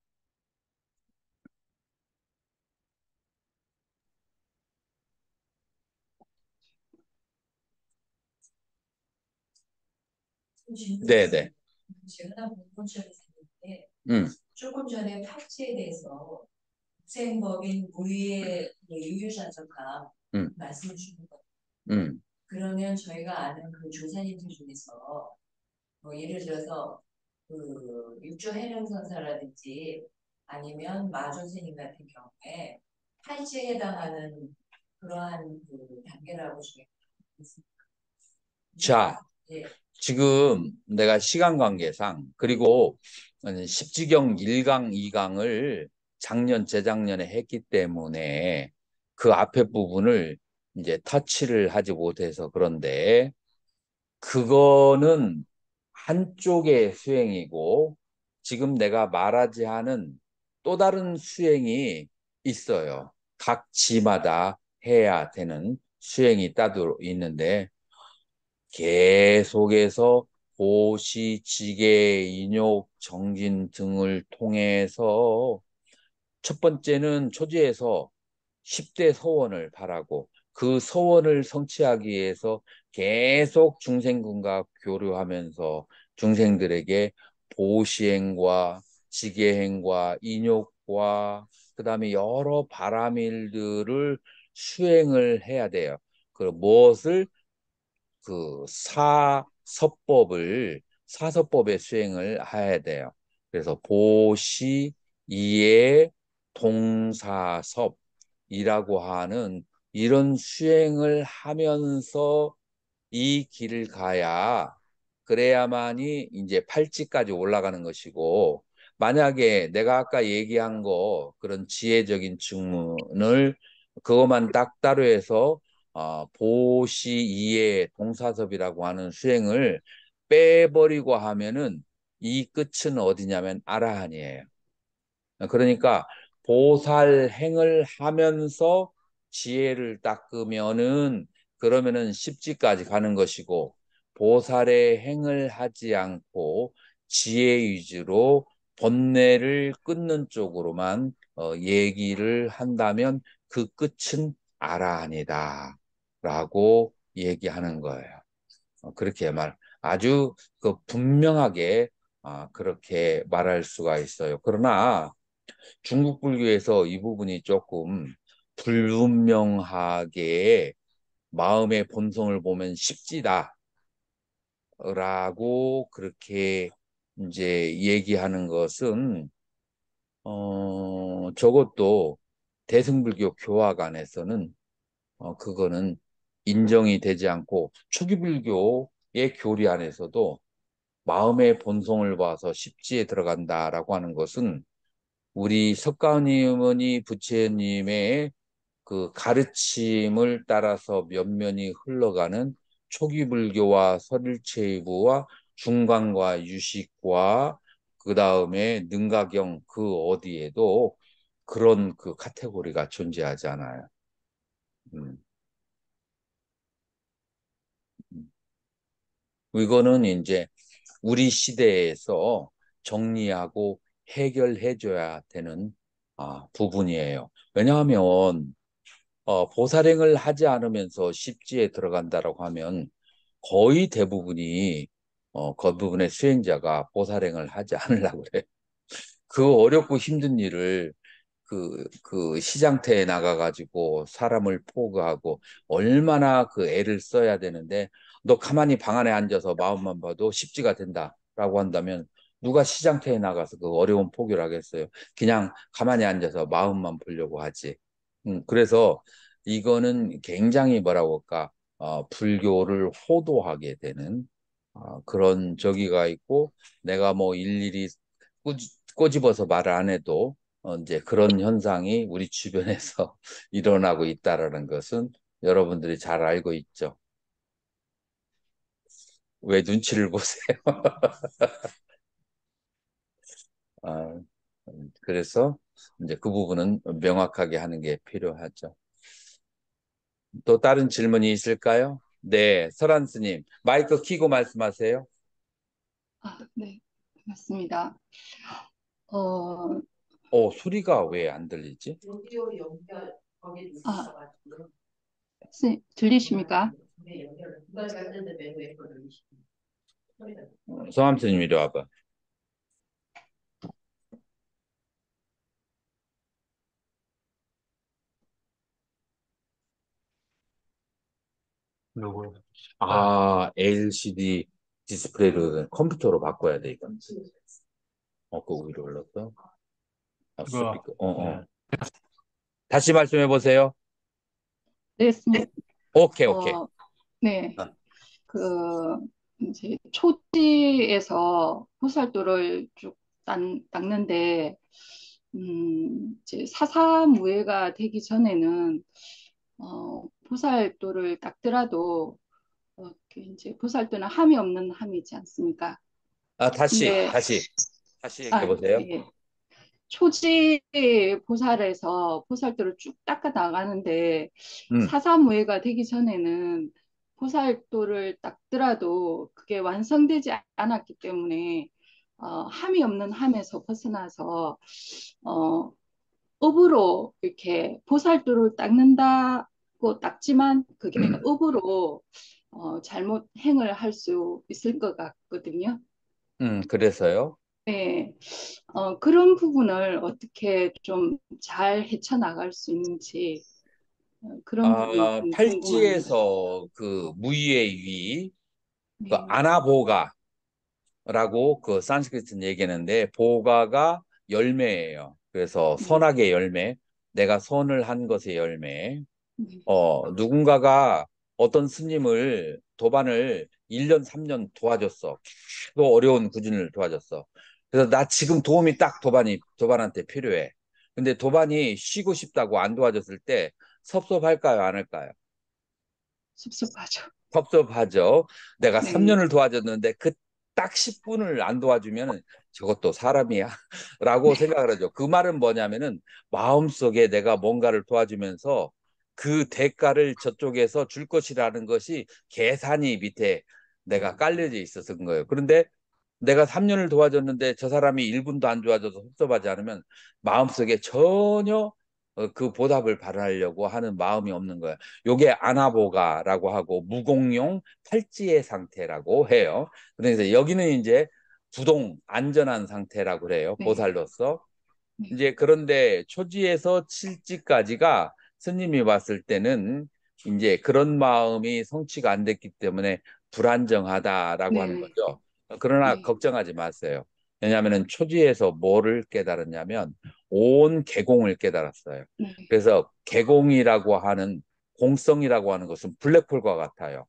네, 네. 제가 하나 궁금한 점이 있는데, 조금 전에 팍지에 대해서 국생법인 무위의 유유자적함 말씀 주신 거. 그러면 저희가 아는 그 조사님들 중에서 뭐 예를 들어서 그 육조 해령선사라든지 아니면 마존스님 같은 경우에 팔찌에 해당하는 그러한 그 단계라고 중에 있습니다. 자, 예. 지금 내가 시간 관계상 그리고 십지경 1강, 2강을 작년, 재작년에 했기 때문에 그 앞에 부분을 이제 터치를 하지 못해서 그런데 그거는 한쪽의 수행이고 지금 내가 말하지 않은 또 다른 수행이 있어요. 각 지마다 해야 되는 수행이 따로 있는데 계속해서 고시, 지계, 인욕, 정진 등을 통해서 첫 번째는 초지에서 10대 서원을 바라고 그 서원을 성취하기 위해서 계속 중생군과 교류하면서 중생들에게 보시행과 지계행과 인욕과 그다음에 여러 바라밀들을 수행을 해야 돼요. 그 무엇을 그 사서법의 수행을 해야 돼요. 그래서 보시 이에 동사섭이라고 하는 이런 수행을 하면서 이 길을 가야 그래야만이 이제 팔찌까지 올라가는 것이고 만약에 내가 아까 얘기한 거 그런 지혜적인 측문을 그것만 딱 따로 해서 보시 이해 동사섭이라고 하는 수행을 빼버리고 하면은 이 끝은 어디냐면 아라한이에요. 그러니까 보살행을 하면서 지혜를 닦으면은 그러면은 십지까지 가는 것이고 보살의 행을 하지 않고 지혜 위주로 번뇌를 끊는 쪽으로만 얘기를 한다면 그 끝은 아라한이다 라고 얘기하는 거예요. 그렇게 아주 그 분명하게 그렇게 말할 수가 있어요. 그러나 중국 불교에서 이 부분이 조금 불분명하게 마음의 본성을 보면 십지다라고 그렇게 이제 얘기하는 것은 저것도 대승불교 교화관에서는 그거는 인정이 되지 않고 초기 불교의 교리 안에서도 마음의 본성을 봐서 십지에 들어간다라고 하는 것은 우리 석가모니 부처님의 그 가르침을 따라서 면면이 흘러가는 초기 불교와 설일체이부와 중간과 유식과 그 다음에 능가경 그 어디에도 그런 그 카테고리가 존재하지 않아요. 음. 음. 이거는 이제 우리 시대에서 정리하고 해결해줘야 되는 부분이에요. 왜냐하면 보살행을 하지 않으면서 십지에 들어간다라고 하면 거의 대부분이 그 부분의 수행자가 보살행을 하지 않으려고 그래. 그 어렵고 힘든 일을 그 시장터에 나가가지고 사람을 포구하고 얼마나 그 애를 써야 되는데 너 가만히 방 안에 앉아서 마음만 봐도 십지가 된다라고 한다면 누가 시장터에 나가서 그 어려운 포기를 하겠어요. 그냥 가만히 앉아서 마음만 보려고 하지. 그래서 이거는 굉장히 뭐라고 할까 불교를 호도하게 되는 그런 저기가 있고 내가 뭐 일일이 꼬집어서 말을 안 해도 이제 그런 현상이 우리 주변에서 일어나고 있다라는 것은 여러분들이 잘 알고 있죠. 왜 눈치를 보세요? 아, 그래서 이제 그 부분은 명확하게 하는 게 필요하죠. 또 다른 질문이 있을까요? 네, 설한 스님, 마이크 켜고 말씀하세요. 네, 맞습니다. 어, 소리가 왜 안 들리지? 아, 선생님, 들리십니까? 성함 스님 이리 와봐. 누구요? LCD 디스플레이를 컴퓨터로 바꿔야 돼, 이건. 그거 위로 올렸어? 그거 스피커. 네. 다시 말씀해 보세요. 네, 선생님. 오케이, 오케이. 어, 네, 어, 그, 이제 초지에서 보살도를 쭉 닦는데, 이제 사사무예가 되기 전에는, 보살도를 닦더라도, 그 이제 보살도는 함이 없는 함이지 않습니까? 다시, 근데, 다시 얘기해 보세요. 예. 초지 보살에서 보살도를 쭉 닦아 나가는데 음, 사사무예가 되기 전에는 보살도를 닦더라도 그게 완성되지 않았기 때문에 함이 없는 함에서 벗어나서 어, 업으로 이렇게 보살도를 닦는다고 닦지만 그게 업으로 잘못 행을 할 수 있을 것 같거든요. 그래서요. 네. 그런 부분을 어떻게 좀 잘 헤쳐나갈 수 있는지 그런 부분이 좀 궁금합니다. 팔찌에서 그 무의의 위, 그 네, 아나보가라고 그 산스크리트 얘기하는데 보가가 열매예요. 그래서 네, 선악의 열매, 내가 선을 한 것의 열매. 네, 누군가가 어떤 스님을 도반을 1년, 3년 도와줬어. 또 어려운 구준을 도와줬어. 그래서 나 지금 도움이 딱 도반한테 필요해. 근데 도반이 쉬고 싶다고 안 도와줬을 때 섭섭할까요? 안 할까요? 섭섭하죠. 섭섭하죠. 내가 네, 3년을 도와줬는데 그 딱 10분을 안 도와주면 저것도 사람이야? 라고 생각을 하죠. 그 말은 뭐냐면은 마음속에 내가 뭔가를 도와주면서 그 대가를 저쪽에서 줄 것이라는 것이 계산이 밑에 내가 깔려져 있었던 거예요. 그런데 내가 3년을 도와줬는데 저 사람이 1분도 안 좋아져서 섭섭하지 않으면 마음속에 전혀 그 보답을 바라려고 하는 마음이 없는 거예요. 요게 아나보가라고 하고 무공용 팔찌의 상태라고 해요. 그래서 여기는 이제 부동 안전한 상태라고 그래요. 네, 보살로서. 네, 이제 그런데 초지에서 칠지까지가 스님이 봤을 때는 이제 그런 마음이 성취가 안 됐기 때문에 불안정하다라고 하는 네, 거죠. 그러나 네, 걱정하지 마세요. 왜냐하면 초지에서 뭐를 깨달았냐면 온 개공을 깨달았어요. 네, 그래서 개공이라고 하는 공성이라고 하는 것은 블랙홀과 같아요.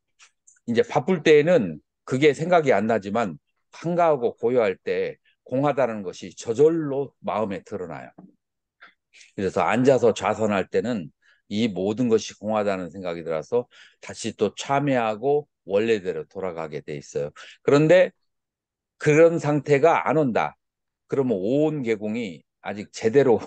이제 바쁠 때에는 그게 생각이 안 나지만 한가하고 고요할 때 공하다는 것이 저절로 마음에 드러나요. 그래서 앉아서 좌선할 때는 이 모든 것이 공하다는 생각이 들어서 다시 또 참여하고 원래대로 돌아가게 돼 있어요. 그런데 그런 상태가 안 온다. 그러면 오온 계공이 아직 제대로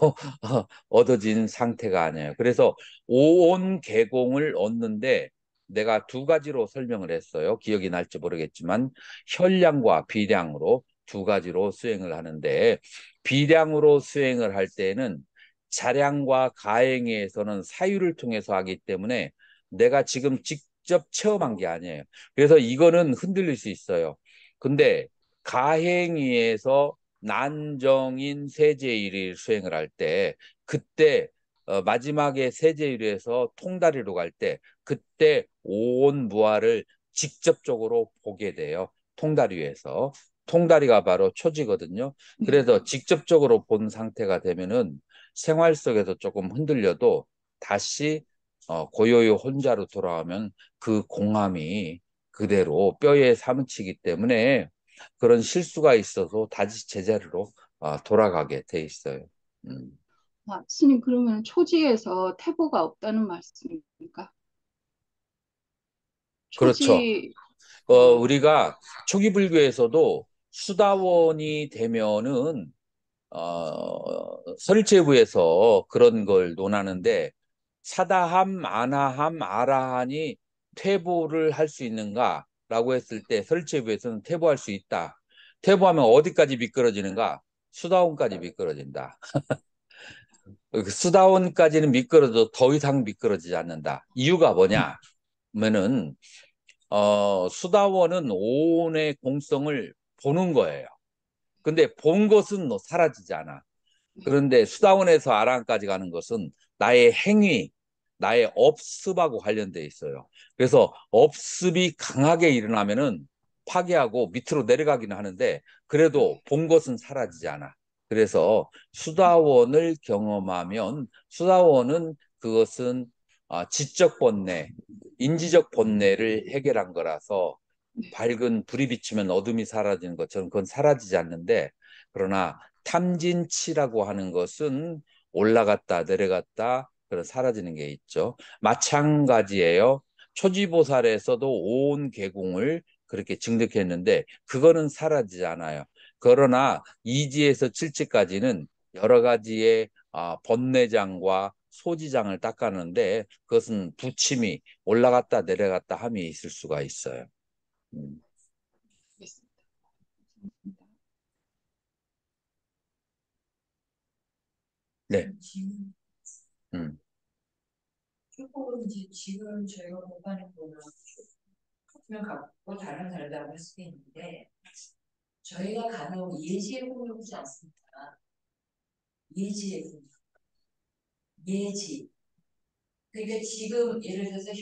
얻어진 상태가 아니에요. 그래서 오온 계공을 얻는데 내가 두 가지로 설명을 했어요. 기억이 날지 모르겠지만 현량과 비량으로 두 가지로 수행을 하는데 비량으로 수행을 할 때는 자량과 가행에서는 사유를 통해서 하기 때문에 내가 지금 직접 체험한 게 아니에요. 그래서 이거는 흔들릴 수 있어요. 근데 가행위에서 난정인 세제일을 수행을 할 때 그때 마지막에 세제일에서 통다리로 갈 때 그때 온 무아를 직접적으로 보게 돼요. 통다리 위에서. 통다리가 바로 초지거든요. 네. 그래서 직접적으로 본 상태가 되면은 생활 속에서 조금 흔들려도 다시 고요히 혼자로 돌아오면 그 공함이 그대로 뼈에 사무치기 때문에 그런 실수가 있어서 다시 제자리로 돌아가게 돼 있어요. 음. 아, 스님, 그러면 초지에서 태보가 없다는 말씀입니까? 그렇죠. 초지, 어, 우리가 초기 불교에서도 수다원이 되면은 설체부에서 그런 걸 논하는데 사다함, 아나함, 아라한이 퇴보를 할 수 있는가라고 했을 때 설체부에서는 퇴보할 수 있다. 퇴보하면 어디까지 미끄러지는가? 수다원까지 미끄러진다. 수다원까지는 미끄러져 더 이상 미끄러지지 않는다. 이유가 뭐냐? 면은 수다원은 오온의 공성을 보는 거예요. 근데 본 것은 사라지지 않아. 네, 그런데 수다원에서 아랑까지 가는 것은 나의 행위, 나의 업습하고 관련돼 있어요. 그래서 업습이 강하게 일어나면은 파괴하고 밑으로 내려가기는 하는데 그래도 네, 본 것은 사라지지 않아. 그래서 수다원을 경험하면 수다원은 그것은 지적 번뇌, 인지적 번뇌를 해결한 거라서 네. 밝은 불이 비치면 어둠이 사라지는 것처럼 그건 사라지지 않는데 그러나 탐진치라고 하는 것은 올라갔다 내려갔다 그런 사라지는 게 있죠. 마찬가지예요. 초지보살에서도 온 계공을 그렇게 증득했는데 그거는 사라지지 않아요. 그러나 이지에서 칠지까지는 여러 가지의 번뇌장과 소지장을 닦았는데 그것은 부침이 올라갔다 내려갔다 함이 있을 수가 있어요. 음. 알겠습니다. 네. 음. 축복은 이제 지금 저희가 공부하는 거는 같으면 갖고 다른 다르다고 할 수도 있는데 저희가 간혹 예지의 꿈을 꾸지 않습니까? 예지의 꿈, 예지. 그러니까 지금 예를 들어서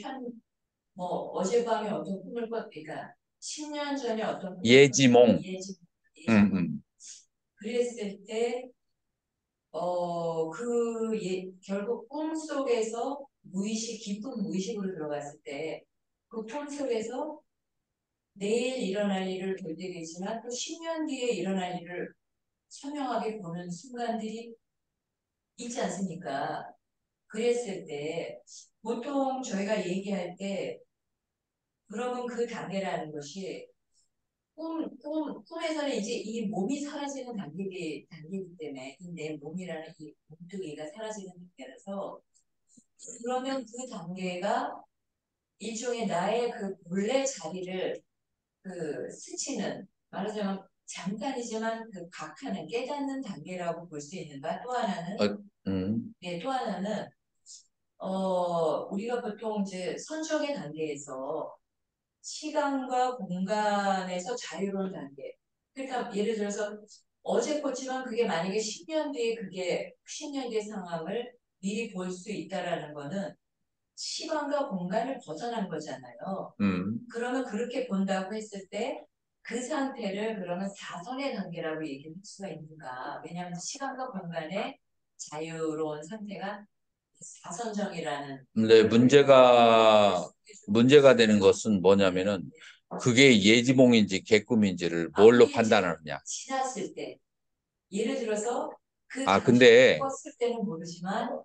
뭐 어젯밤에 어떤 꿈을 그러니까 10년 전에 어떤 꿈을 꿨는데 예지몽. 예지몽. 음. 그랬을 때 결국 꿈 속에서 깊은 무의식으로 들어갔을 때, 그 꿈 속에서 내일 일어날 일을 볼 때겠지만 또 10년 뒤에 일어날 일을 선명하게 보는 순간들이 있지 않습니까? 그랬을 때, 보통 저희가 얘기할 때, 그러면 그 단계라는 것이 꿈에서는 이제 이 몸이 사라지는 단계이기 때문에 이 내 몸이라는 이 몸뚱이가 사라지는 단계라서 그러면 그 단계가 일종의 나의 그 본래 자리를 그 스치는 말하자면 잠깐이지만 그 각하는 깨닫는 단계라고 볼 수 있는가? 또 하나는 또 하나는 우리가 보통 이제 선정의 단계에서 시간과 공간에서 자유로운 단계. 그러니까 예를 들어서 어제 꿨지만 그게 만약에 10년 뒤에 그게 10년 뒤의 상황을 미리 볼 수 있다라는 거는 시간과 공간을 벗어난 거잖아요. 그러면 그렇게 본다고 했을 때 그 상태를 그러면 사선의 단계라고 얘기할 수가 있는가? 왜냐하면 시간과 공간의 자유로운 상태가 사선정이라는. 근데 문제가 되는 것은 뭐냐면은 그게 예지몽인지 개꿈인지를 뭘로 판단하느냐. 지났을 때 예를 들어서 그 근데 꿨을 때는 모르지만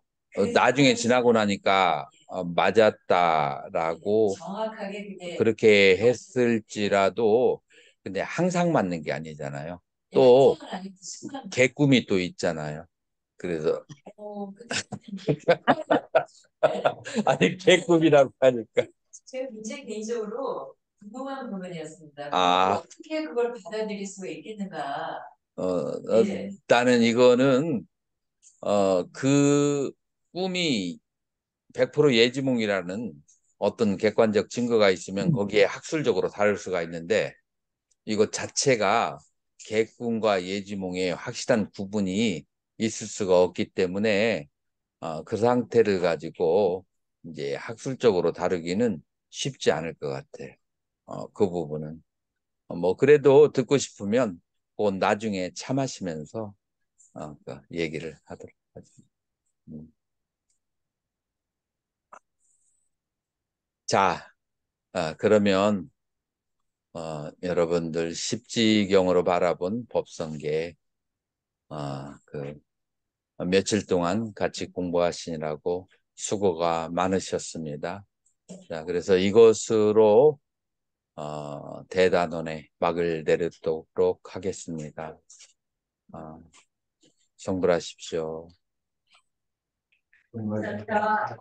나중에 지나고 나니까 맞았다라고 정확하게 그게 그렇게 했을지라도 근데 항상 맞는 게 아니잖아요. 또 항상은 아니고 순간 개꿈이 또 있잖아요. 그래서 아니 개꿈이라고 하니까 제가 굉장히 개인적으로 궁금한 부분이었습니다. 아. 어떻게 그걸 받아들일 수가 있겠는가? 예. 나는 이거는 그 꿈이 100% 예지몽이라는 어떤 객관적 증거가 있으면 거기에 학술적으로 다룰 수가 있는데 이거 자체가 개꿈과 예지몽의 확실한 구분이 있을 수가 없기 때문에 그 상태를 가지고 이제 학술적으로 다루기는 쉽지 않을 것 같아. 그 부분은. 뭐 그래도 듣고 싶으면 그 나중에 차 마시면서 그 얘기를 하도록 하죠. 자, 그러면 여러분들 십지경으로 바라본 법성계 그 며칠 동안 같이 공부하시느라고 수고가 많으셨습니다. 자, 그래서 이것으로 대단원의 막을 내리도록 하겠습니다. 성불하십시오. 감사합니다.